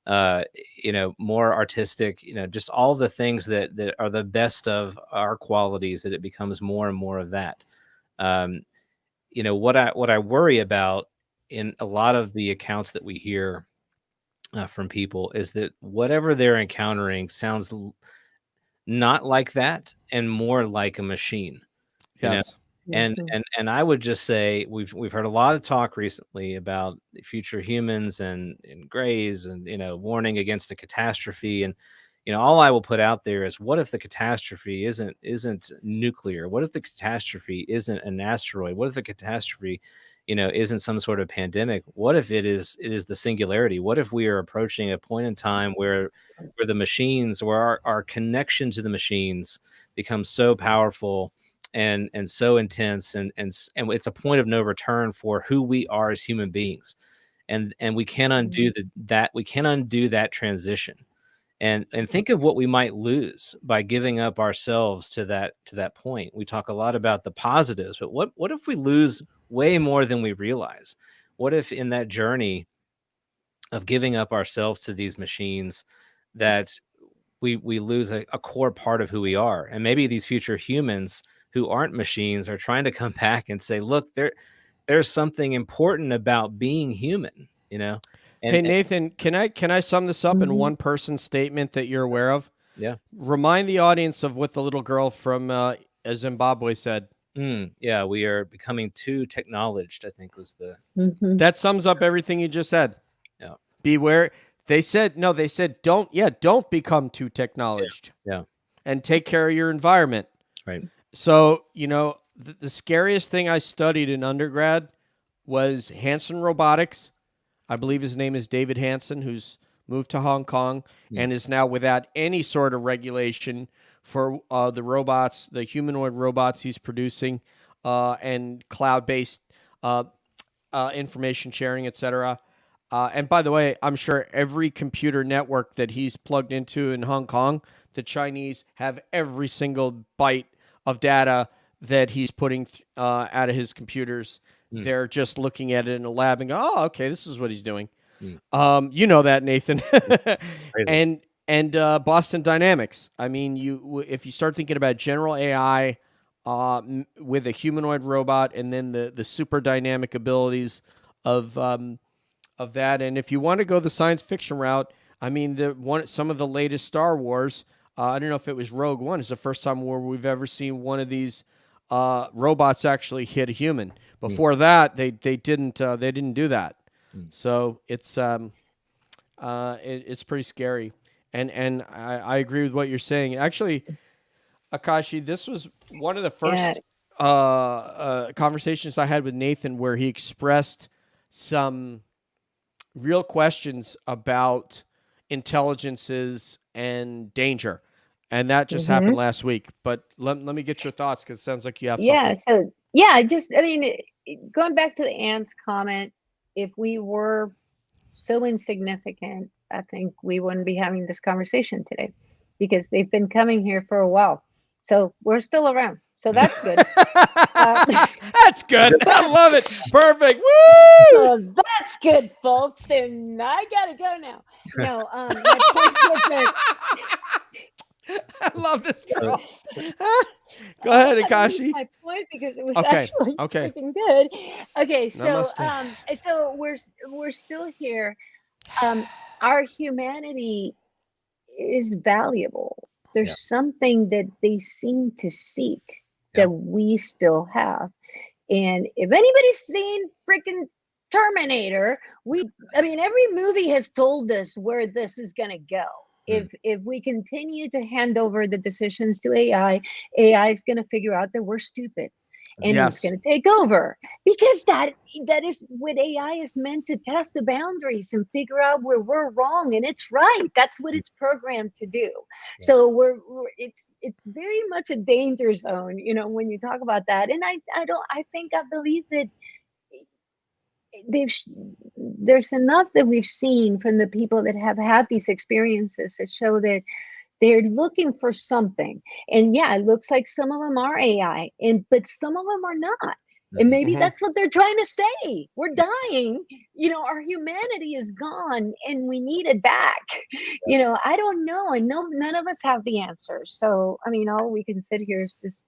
more artistic, just all the things that are the best of our qualities, that it becomes more and more of that. What I worry about in a lot of the accounts that we hear from people is that whatever they're encountering sounds not like that and more like a machine. Yes. And I would just say we've heard a lot of talk recently about future humans and grays and warning against a catastrophe, and all I will put out there is, what if the catastrophe isn't nuclear? What if the catastrophe isn't an asteroid? What if the catastrophe isn't some sort of pandemic? What if it is the singularity? What if we are approaching a point in time where the machines, where our connection to the machines becomes so powerful and so intense, and it's a point of no return for who we are as human beings, and we can't undo that transition. And think of what we might lose by giving up ourselves to that point. We talk a lot about the positives, but what if we lose way more than we realize? What if in that journey of giving up ourselves to these machines, that we lose a core part of who we are? And maybe these future humans who aren't machines are trying to come back and say, look, there's something important about being human, And, Hey Nathan, can I sum this up in one person statement that you're aware of? Yeah. Remind the audience of what the little girl from Zimbabwe said. Yeah, we are becoming too technologed, I think was the. That sums up everything you just said. Yeah. Beware. They said don't become too technologed. Yeah. And take care of your environment. Right. So, the scariest thing I studied in undergrad was Hanson Robotics. I believe his name is David Hanson, who's moved to Hong Kong and is now without any sort of regulation for the robots, the humanoid robots he's producing, and cloud-based information sharing, etc. And by the way, I'm sure every computer network that he's plugged into in Hong Kong, the Chinese have every single byte of data that he's putting out of his computers. They're just looking at it in a lab and go, oh, okay, this is what he's doing. You know that, Nathan. and Boston Dynamics. I mean, if you start thinking about general AI with a humanoid robot, and then the super dynamic abilities of that, and if you want to go the science fiction route, I mean, some of the latest Star Wars. I don't know if it was Rogue One. It's the first time where we've ever seen one of these robots actually hit a human. Before that, they didn't do that. So it's pretty scary. And I agree with what you're saying. Actually, Akashi, this was one of the first conversations I had with Nathan where he expressed some real questions about intelligences and danger. And that just happened last week. But let me get your thoughts, because it sounds like you have something. Going back to the ants comment, if we were so insignificant, I think we wouldn't be having this conversation today, because they've been coming here for a while. So we're still around. So that's good. That's good. I love it. Perfect. Woo! So that's good, folks. And I got to go now. No, my point was that I love this girl. Go ahead, Akashi. my point, because it was actually freaking good. Okay, so so we're still here. Our humanity is valuable. There's something that they seem to seek that we still have. And if anybody's seen freaking Terminator, every movie has told us where this is going to go. If we continue to hand over the decisions to AI is going to figure out that we're stupid, and it's going to take over, because that is what AI is meant to test the boundaries and figure out where we're wrong and it's right. That's what it's programmed to do. Yeah. So it's very much a danger zone, when you talk about that. And I believe that there's enough that we've seen from the people that have had these experiences that show that they're looking for something. And it looks like some of them are AI, but some of them are not. And maybe that's what they're trying to say. We're dying, our humanity is gone and we need it back. I don't know. I know none of us have the answers. So, all we can sit here is just,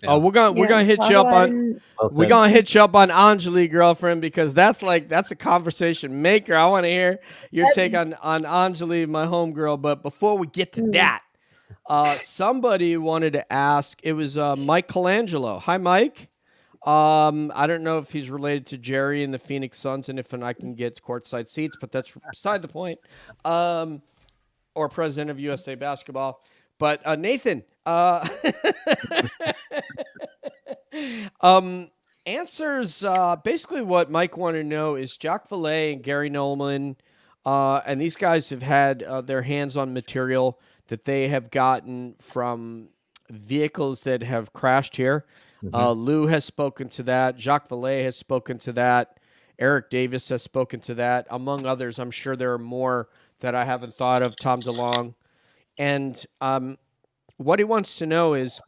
we're gonna hit you up on Anjali, girlfriend, because that's a conversation maker. I want to hear your take on Anjali, my homegirl. But before we get to that, somebody wanted to ask. It was Mike Colangelo. Hi, Mike. I don't know if he's related to Jerry and the Phoenix Suns, and if I can get courtside seats, but that's beside the point. Or president of USA Basketball. But Nathan, answers, basically what Mike wanted to know is Jacques Vallée and Gary Nolan, and these guys have had their hands on material that they have gotten from vehicles that have crashed here. Lou has spoken to that. Jacques Vallée has spoken to that. Eric Davis has spoken to that, among others. I'm sure there are more that I haven't thought of. Tom DeLonge. And what he wants to know is,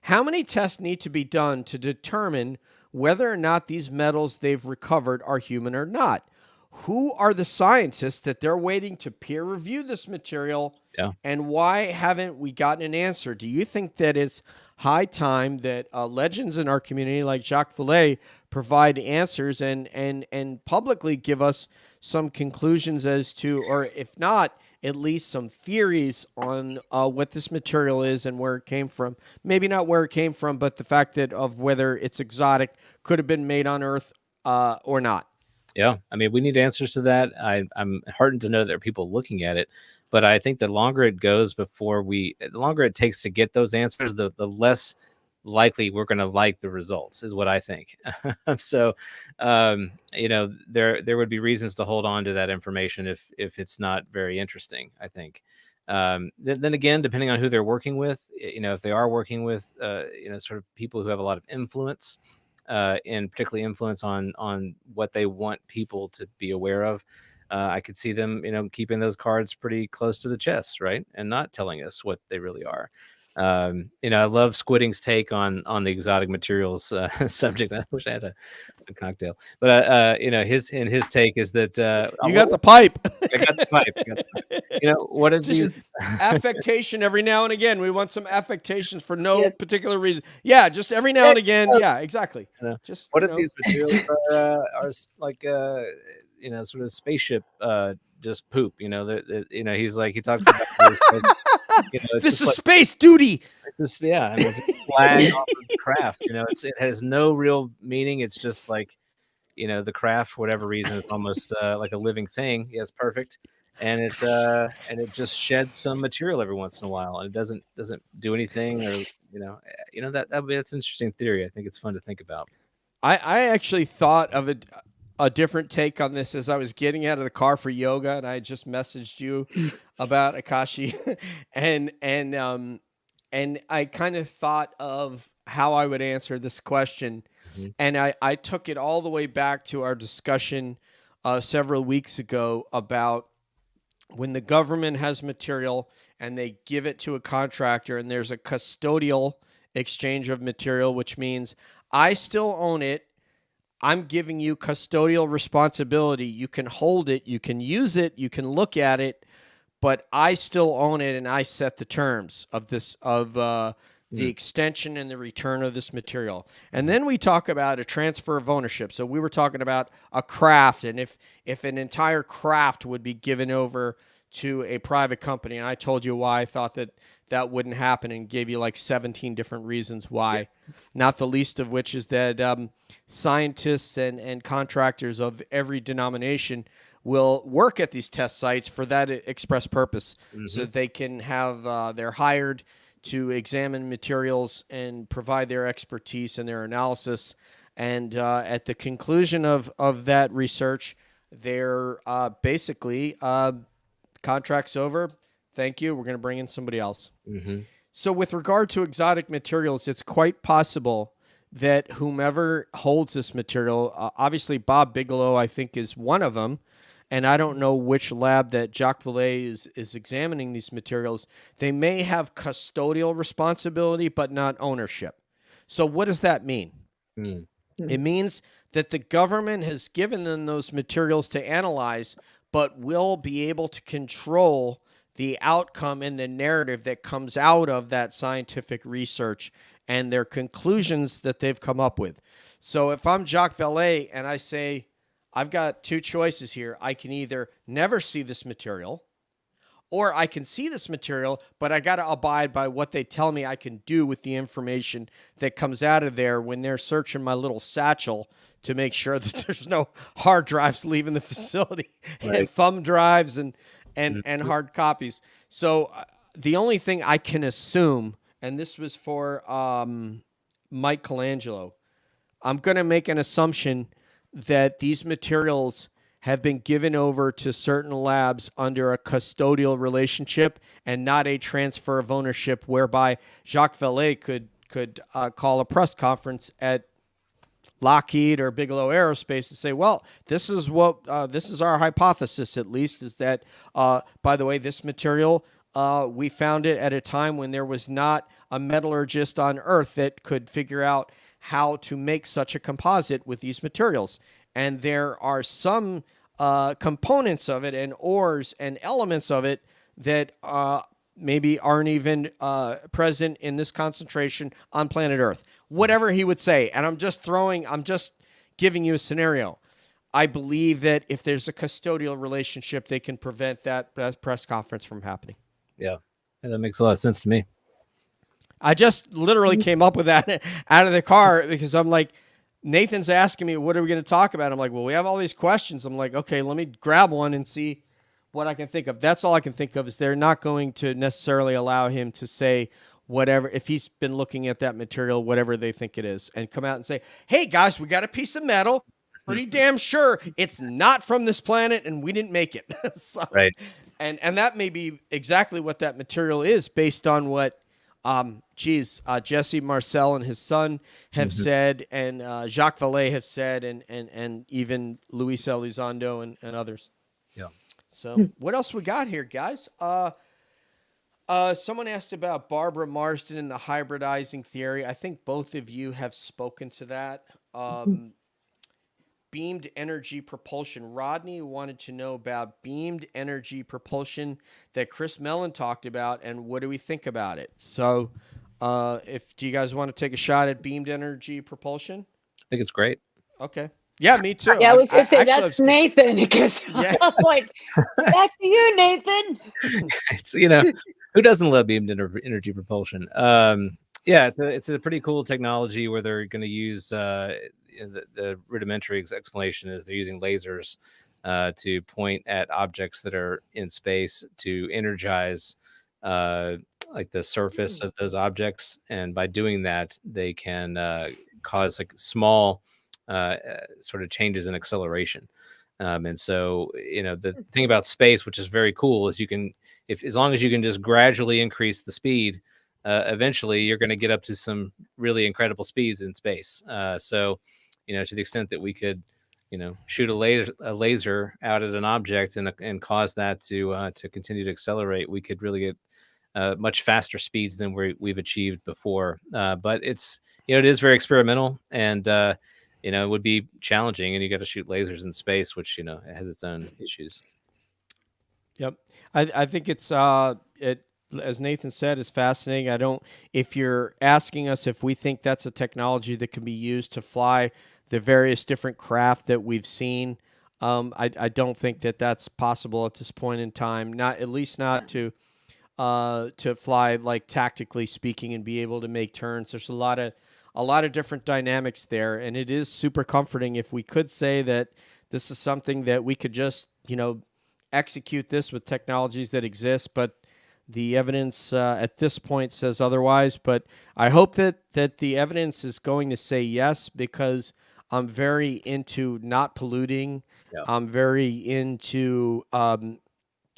how many tests need to be done to determine whether or not these metals they've recovered are human or not? Who are the scientists that they're waiting to peer review this material? Yeah. And why haven't we gotten an answer? Do you think that it's high time that legends in our community like Jacques Vallée provide answers and publicly give us some conclusions as to, or if not, at least some theories on what this material is and where it came from? Maybe not where it came from, but the fact that of whether it's exotic, could have been made on Earth or not. Yeah, we need answers to that. I'm heartened to know there are people looking at it, but I think the longer it goes the longer it takes to get those answers, the less likely we're going to like the results, is what I think. So, there would be reasons to hold on to that information if it's not very interesting, I think. Then again, depending on who they're working with, if they are working with, sort of people who have a lot of influence, and particularly influence on what they want people to be aware of, I could see them, keeping those cards pretty close to the chest, right? And not telling us what they really are. I love Squidding's take on the exotic materials subject. I wish I had a cocktail, but his take is that You got the pipe. I got the pipe. What if Just these affectation every now and again. We want some affectations for no Yes. particular reason. Yeah, just every now and again. Yeah, exactly. Just what if these materials are like sort of spaceship just poop? He's like he talks about this. It's this just is like, space duty. it's just and it's a flag off of the craft. It has no real meaning. It's just like the craft for whatever reason is almost like a living thing. Yes, perfect. And it just sheds some material every once in a while, and it doesn't do anything, or that's an interesting theory. I think it's fun to think about. I actually thought of a different take on this as I was getting out of the car for yoga, and I just messaged you about Akashi, and I kind of thought of how I would answer this question, and I took it all the way back to our discussion several weeks ago about when the government has material and they give it to a contractor, and there's a custodial exchange of material, which means I still own it. I'm giving you custodial responsibility. You can hold it, you can use it, you can look at it, but I still own it, and I set the terms of the extension and the return of this material. And then we talk about a transfer of ownership. So we were talking about a craft, and if an entire craft would be given over to a private company, and I told you why I thought that wouldn't happen, and gave you like 17 different reasons why, not the least of which is that scientists and contractors of every denomination will work at these test sites for that express purpose, so that they can have they're hired to examine materials and provide their expertise and their analysis. And at the conclusion of that research, they're basically contract's over. Thank you. We're going to bring in somebody else. So with regard to exotic materials, it's quite possible that whomever holds this material, obviously Bob Bigelow, I think, is one of them. And I don't know which lab that Jacques Vallée is examining these materials. They may have custodial responsibility, but not ownership. So what does that mean? It means that the government has given them those materials to analyze, but will be able to control the outcome and the narrative that comes out of that scientific research and their conclusions that they've come up with. So if I'm Jacques Vallée and I say, I've got two choices here. I can either never see this material, or I can see this material, but I got to abide by what they tell me I can do with the information that comes out of there when they're searching my little satchel to make sure that there's no hard drives leaving the facility, and thumb drives and hard copies. So the only thing I can assume, and this was for Mike Colangelo, I'm going to make an assumption that these materials have been given over to certain labs under a custodial relationship and not a transfer of ownership, whereby Jacques Vallée could call a press conference at Lockheed or Bigelow Aerospace and say, well, this is our hypothesis, at least, is that, by the way, this material, we found it at a time when there was not a metallurgist on Earth that could figure out how to make such a composite with these materials. And there are some components of it and ores and elements of it that maybe aren't even present in this concentration on planet Earth. Whatever he would say. And I'm just giving you a scenario. I believe that if there's a custodial relationship, they can prevent that press conference from happening. Yeah, that makes a lot of sense to me. I just literally came up with that out of the car because I'm like, Nathan's asking me, what are we going to talk about? I'm like, well, we have all these questions. I'm like, okay, let me grab one and see what I can think of. That's all I can think of, is they're not going to necessarily allow him to say whatever, if he's been looking at that material, whatever they think it is, and come out and say, hey, guys, we got a piece of metal. Pretty damn sure it's not from this planet and we didn't make it. So, right. And that may be exactly what that material is based on what Jesse Marcel and his son have said, and Jacques Vallée have said, and even Luis Elizondo and others. Yeah. So what else we got here, guys? Someone asked about Barbara Marsden and the hybridizing theory. I think both of you have spoken to that. Beamed energy propulsion. Rodney wanted to know about beamed energy propulsion that Chris Mellon talked about, and what do we think about it? So, do you guys want to take a shot at beamed energy propulsion? I think it's great. Okay. Yeah, me too. Yeah, I was going to say actually, that's Nathan because Yeah. I'm like, back to you, Nathan. It's who doesn't love beamed energy propulsion? Yeah, it's a pretty cool technology where they're going to use the rudimentary explanation is they're using lasers to point at objects that are in space to energize like the surface of those objects, and by doing that, they can cause like small sort of changes in acceleration. And so, the thing about space, which is very cool, is you can, as long as you can just gradually increase the speed, eventually you're going to get up to some really incredible speeds in space. So, to the extent that we could, shoot a laser out at an object and cause that to continue to accelerate, we could really get much faster speeds than we've achieved before. But it's, it is very experimental, and it would be challenging, and you got to shoot lasers in space, which, it has its own issues. Yep. I think it's as Nathan said, it's fascinating. If you're asking us if we think that's a technology that can be used to fly the various different craft that we've seen, I don't think that that's possible at this point in time. Not at least not to fly like tactically speaking and be able to make turns. There's a lot of different dynamics there, and it is super comforting if we could say that this is something that we could just execute this with technologies that exist, but the evidence at this point says otherwise. But I hope that the evidence is going to say yes, because I'm very into not polluting. Yeah. I'm very into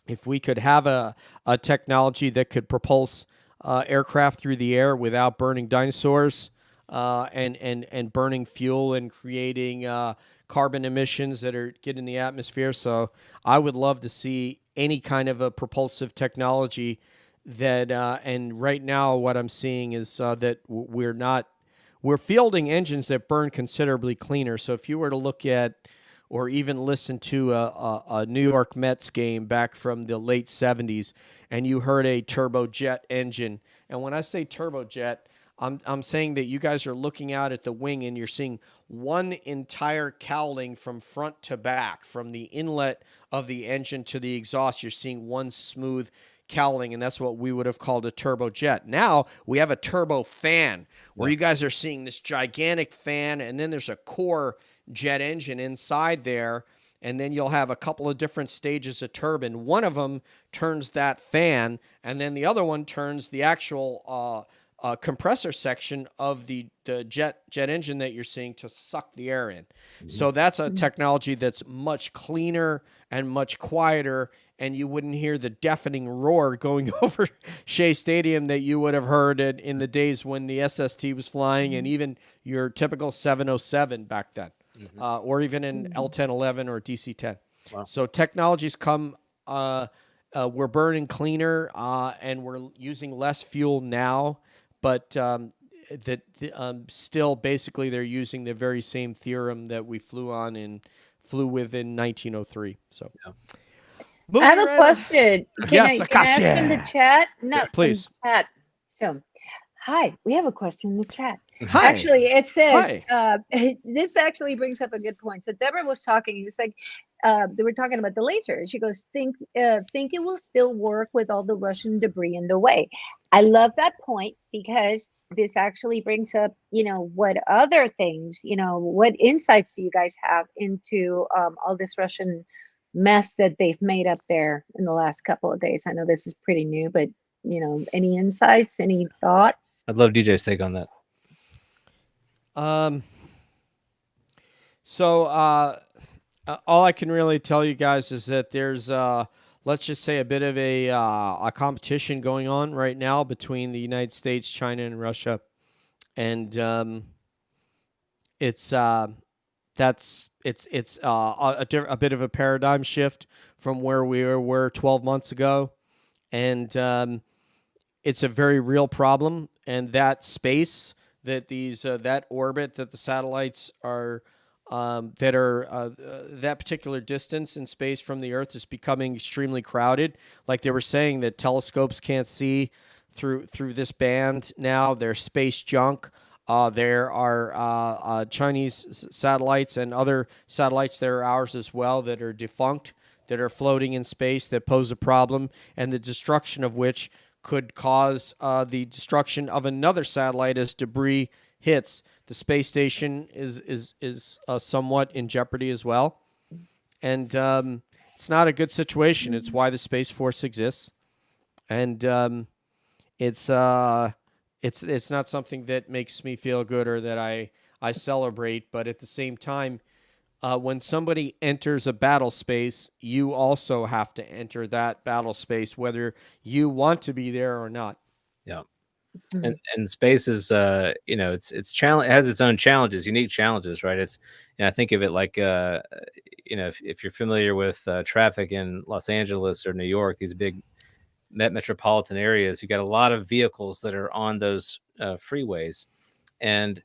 if we could have a technology that could propulse aircraft through the air without burning dinosaurs and burning fuel and creating carbon emissions that get in the atmosphere. So I would love to see any kind of a propulsive technology that, and right now what I'm seeing is that we're fielding engines that burn considerably cleaner. So if you were to look at or even listen to a New York Mets game back from the late 70s, and you heard a turbojet engine, and when I say turbojet, I'm saying that you guys are looking out at the wing and you're seeing one entire cowling from front to back, from the inlet of the engine to the exhaust. You're seeing one smooth cowling, and that's what we would have called a turbojet. Now we have a turbo fan, where you guys are seeing this gigantic fan, and then there's a core jet engine inside there, and then you'll have a couple of different stages of turbine. One of them turns that fan, and then the other one turns the actual compressor section of the jet engine that you're seeing to suck the air in. So that's a technology that's much cleaner and much quieter, and you wouldn't hear the deafening roar going over Shea Stadium that you would have heard in the days when the SST was flying, and even your typical 707 back then, or even in L1011 or DC-10. Wow. So technologies come, we're burning cleaner, and we're using less fuel now, but still basically they're using the very same theorem that we flew with in 1903. So I have a question. Yes, can I ask in the chat? No, Yeah, please. in the chat. So, hi, we have a question in the chat. Hi. Actually, it says, Hi. this actually brings up a good point. So Deborah was talking, it's like, they were talking about the laser. She goes, think it will still work with all the Russian debris in the way. I love that point, because this actually brings up, what other things, what insights do you guys have into all this Russian mess that they've made up there in the last couple of days? I know this is pretty new, but any insights, any thoughts? I'd love DJ's take on that. So all I can really tell you guys is that there's let's just say a bit of a competition going on right now between the United States, China, and Russia, and it's a bit of a paradigm shift from where we were 12 months ago, and it's a very real problem, and that space that these that orbit that the satellites are that particular distance in space from the Earth is becoming extremely crowded. Like they were saying that telescopes can't see through this band now. There's space junk. There are Chinese satellites and other satellites that are ours as well that are defunct, that are floating in space that pose a problem, and the destruction of which could cause the destruction of another satellite as debris hits. The space station is somewhat in jeopardy as well, and it's not a good situation. It's why the Space Force exists, and it's not something that makes me feel good or that I celebrate. But at the same time, when somebody enters a battle space, you also have to enter that battle space, whether you want to be there or not. Yeah. And space is, it's challenge, it has its own challenges, unique challenges, right? It's, I think of it like, if you're familiar with traffic in Los Angeles or New York, these big metropolitan areas, you got a lot of vehicles that are on those freeways, and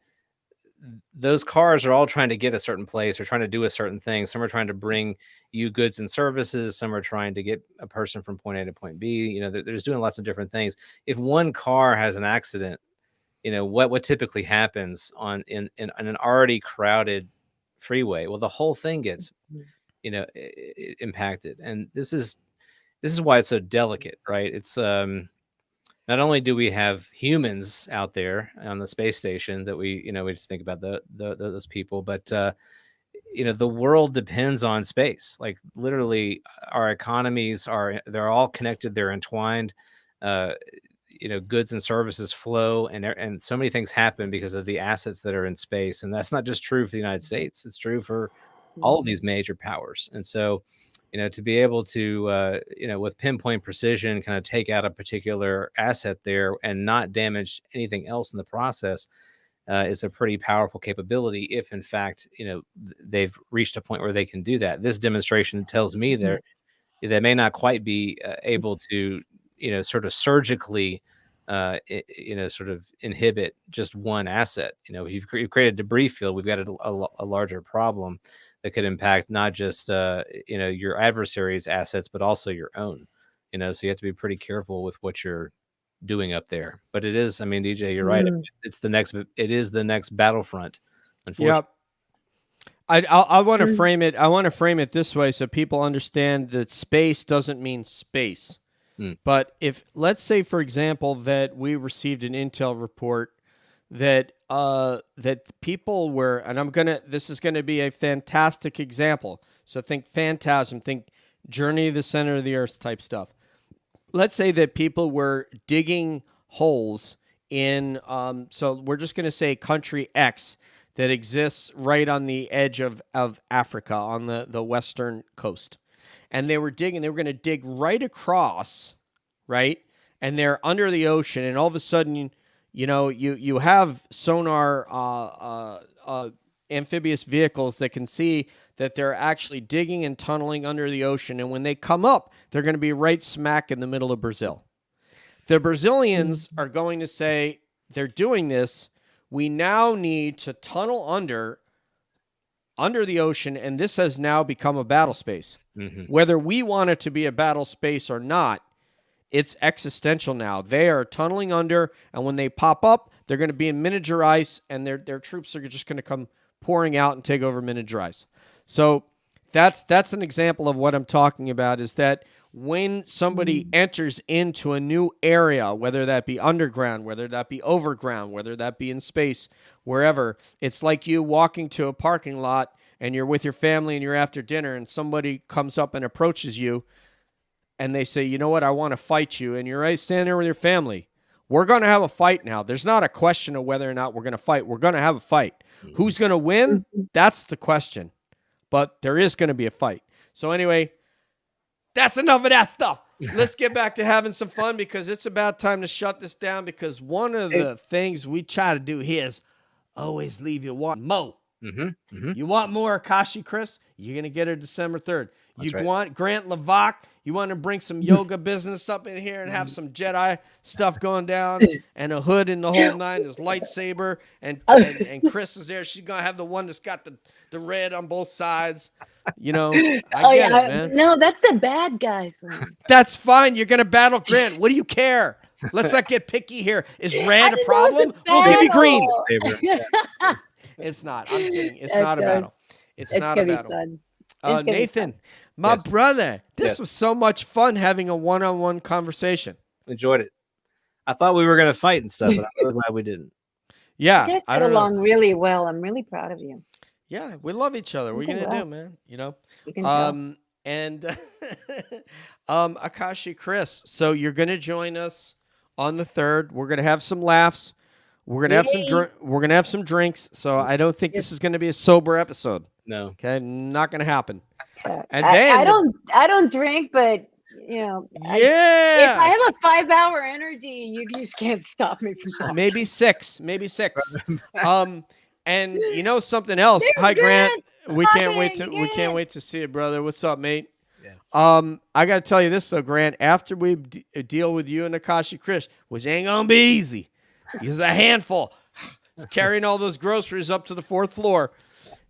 those cars are all trying to get a certain place or trying to do a certain thing. Some are trying to bring you goods and services. Some are trying to get a person from point A to point B. They're just doing lots of different things. If one car has an accident, what typically happens in an already crowded freeway? Well, the whole thing gets, impacted. And this is why it's so delicate, right? It's, not only do we have humans out there on the space station that we just think about those people, but the world depends on space. Like literally, our economies they're all connected. They're entwined. Goods and services flow, and so many things happen because of the assets that are in space. And that's not just true for the United States. It's true for all of these major powers. And so, to be able to, with pinpoint precision, kind of take out a particular asset there and not damage anything else in the process is a pretty powerful capability. If in fact, they've reached a point where they can do that. This demonstration tells me they may not quite be able to, sort of surgically, sort of inhibit just one asset. If you've created a debris field, we've got a larger problem that could impact not just your adversary's assets, but also your own. So you have to be pretty careful with what you're doing up there. But it is, DJ, you're right. It is the next battlefront. Unfortunately. Yep. I want to frame it. I want to frame it this way so people understand that space doesn't mean space. But if, let's say, for example, that we received an intel report that people were, and this is gonna be a fantastic example. So think Phantasm, think Journey to the Center of the Earth type stuff. Let's say that people were digging holes in, so we're just gonna say country X that exists right on the edge of Africa on the western coast. And they were gonna dig right across, right? And they're under the ocean, and all of a sudden, you have sonar amphibious vehicles that can see that they're actually digging and tunneling under the ocean. And when they come up, they're going to be right smack in the middle of Brazil. The Brazilians are going to say, they're doing this. We now need to tunnel under the ocean, and this has now become a battle space. Mm-hmm. Whether we want it to be a battle space or not, it's existential now. They are tunneling under, and when they pop up, they're going to be in miniature ice, and their troops are just going to come pouring out and take over miniature ice. So that's an example of what I'm talking about, is that when somebody enters into a new area, whether that be underground, whether that be overground, whether that be in space, wherever, it's like you walking to a parking lot, and you're with your family, and you're after dinner, and somebody comes up and approaches you, and they say, you know what, I want to fight you. And you're right, standing there with your family. We're going to have a fight now. There's not a question of whether or not we're going to fight. We're going to have a fight. Mm-hmm. Who's going to win? That's the question. But there is going to be a fight. So anyway, that's enough of that stuff. Let's get back to having some fun, because it's about time to shut this down, because one of the things we try to do here is always leave you wanting more. Mm-hmm. Mm-hmm. You want more Akashi, Chris? You're going to get her December 3rd. That's You right. want Grant Levac? You want to bring some yoga business up in here and have some Jedi stuff going down and a hood in the whole nine, his lightsaber, and Chris is there. She's gonna have the one that's got the red on both sides. You know, I get it, man. No, that's the bad guys one. That's fine. You're gonna battle Grant. What do you care? Let's not get picky here. Is red a problem? We'll give you green. Saber. It's not. I'm kidding. It's That's not a good. battle. It's It's not a gonna be battle. fun. It's gonna be Nathan, fun. my Yes. brother, this Yes. was so much fun having a one-on-one conversation. Enjoyed it. I thought we were gonna fight and stuff, but I'm really glad we didn't. Yeah, You guys I get don't know. along really well. I'm really proud of you. Yeah, we love each other. What are you Okay, gonna do, well. man? You know. You can tell. And Akashi Chris, so you're gonna join us on the 3rd. We're gonna have some laughs. We're gonna have some Yay. we're gonna have some drinks. So I don't think this is gonna be a sober episode. No. Okay, not gonna happen. And I then I don't drink, but you know, if I yeah, have a 5-hour energy, you just can't stop me from talking. maybe 6, and you know something else. Hi Grant, we can't wait to see you, brother. What's up, mate? Yes. I gotta tell you this though, Grant. After we deal with you and Akashi Chris, which ain't gonna be easy, he's a handful. He's carrying all those groceries up to the 4th floor.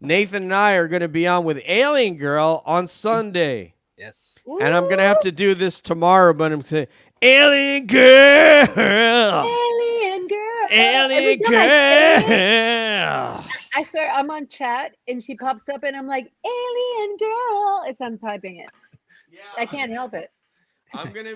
Nathan and I are gonna be on with Alien Girl on Sunday, Yes. and I'm gonna have to do this tomorrow. But I'm saying Alien Girl, Alien girl. Alien Every time I say it, Girl. I swear I'm on chat and she pops up and I'm like, Alien girl, as I'm typing it. I can't help it. I'm gonna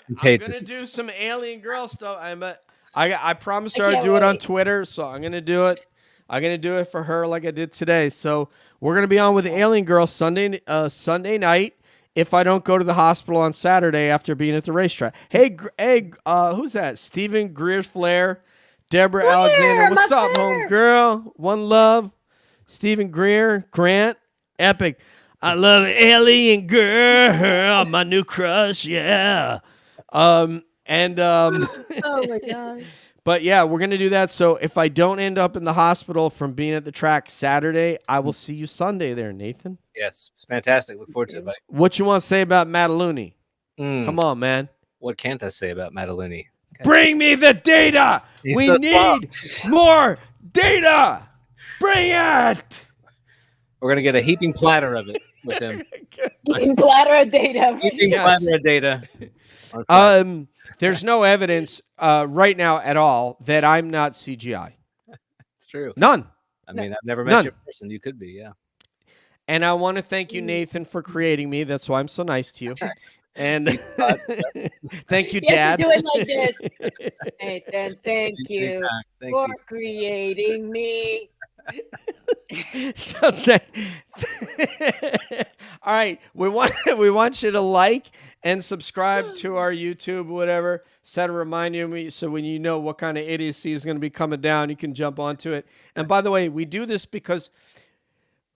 Contagious. do some Alien Girl stuff. I promised her I I'd can't do it on wait. Twitter, so I'm gonna do it. I'm gonna do it for her like I did today. So we're gonna be on with Alien Girl Sunday night. If I don't go to the hospital on Saturday after being at the racetrack. Hey, who's that? Stephen Greer's Flair, Deborah Flair, Alexander. What's my up, Flair. home girl? One love. Stephen Greer, Grant, epic. I love Alien Girl, my new crush. Yeah. Oh my god. But yeah, we're gonna do that. So if I don't end up in the hospital from being at the track Saturday, I will see you Sunday there, Nathan. Yes. It's fantastic. Look forward to it, buddy. What you want to say about Mataluni? Mm, Come on, man. What can't I say about Mataluni? Bring me the data. He's We so need more data. Bring it. We're gonna get a heaping platter of it with him. In platter of data. Heaping Yes. platter of data. on Friday. There's no evidence right now at all that I'm not CGI. It's true. None. I mean, I've never met None. you in person. You could be, yeah. And I want to thank you, Nathan, for creating me. That's why I'm so nice to you. And thank you, You have Dad. to do it like this. Nathan, thank you Anytime. Thank for you. creating me. So all right, we want you to like and subscribe to our YouTube, whatever. Set a reminder me so when you know what kind of idiocy is going to be coming down, you can jump onto it. And by the way, we do this because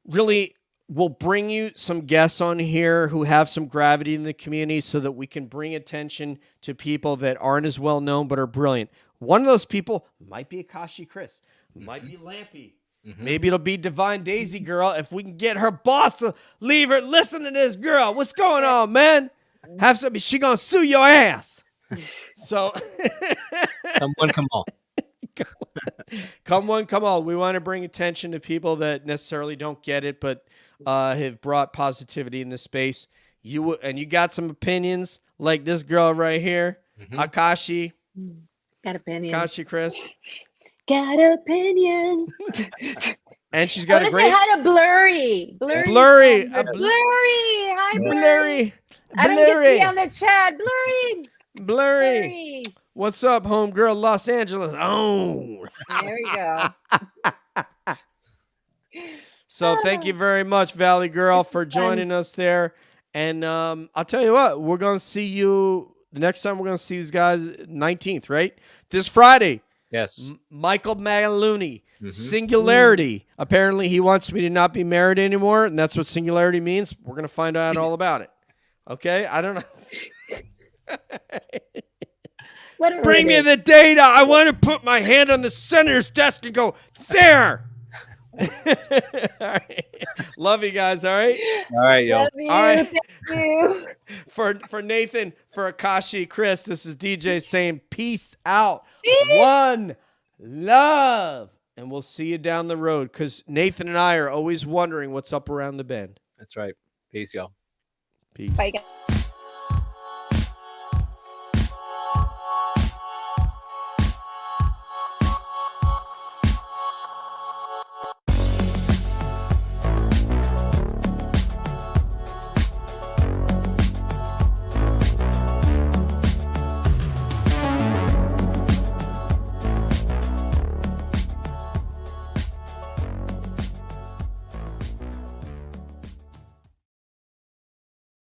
really we'll bring you some guests on here who have some gravity in the community so that we can bring attention to people that aren't as well known but are brilliant. One of those people might be Akashi Chris, might be Lampy. Maybe it'll be Divine Daisy Girl if we can get her boss to leave her. Listen to this girl. What's going on, man? Have something. She gonna sue your ass. So Someone come on. come on, come on. We want to bring attention to people that necessarily don't get it, but have brought positivity in the space. You got some opinions like this girl right here, Akashi Got opinions. Akashi Chris, Got opinions. and she's I got want a to say great hi to Blurry. Blurry, Blurry. Hi, Blurry. blurry, I don't get to blurry, be on the chat. Blurry. blurry. Blurry. What's up, homegirl, Los Angeles? Oh. There we go. So thank you very much, Valley Girl, for joining us there. And I'll tell you what, we're going to see you the next time we're going to see these guys 19th, right? This Friday. Yes. Michael Magaluni, Singularity. Apparently he wants me to not be married anymore, and that's what Singularity means. We're going to find out all about it. Okay? I don't know. Whatever Bring it me is. the data. I want to put my hand on the senator's desk and go, there. All right. Love you guys. All right. All right, yo. Love you. All right. Thank you. For Nathan, for Akashi, Chris, this is DJ saying peace out. Peace. One love. And we'll see you down the road because Nathan and I are always wondering what's up around the bend. That's right. Peace, y'all. Peace. Bye, guys.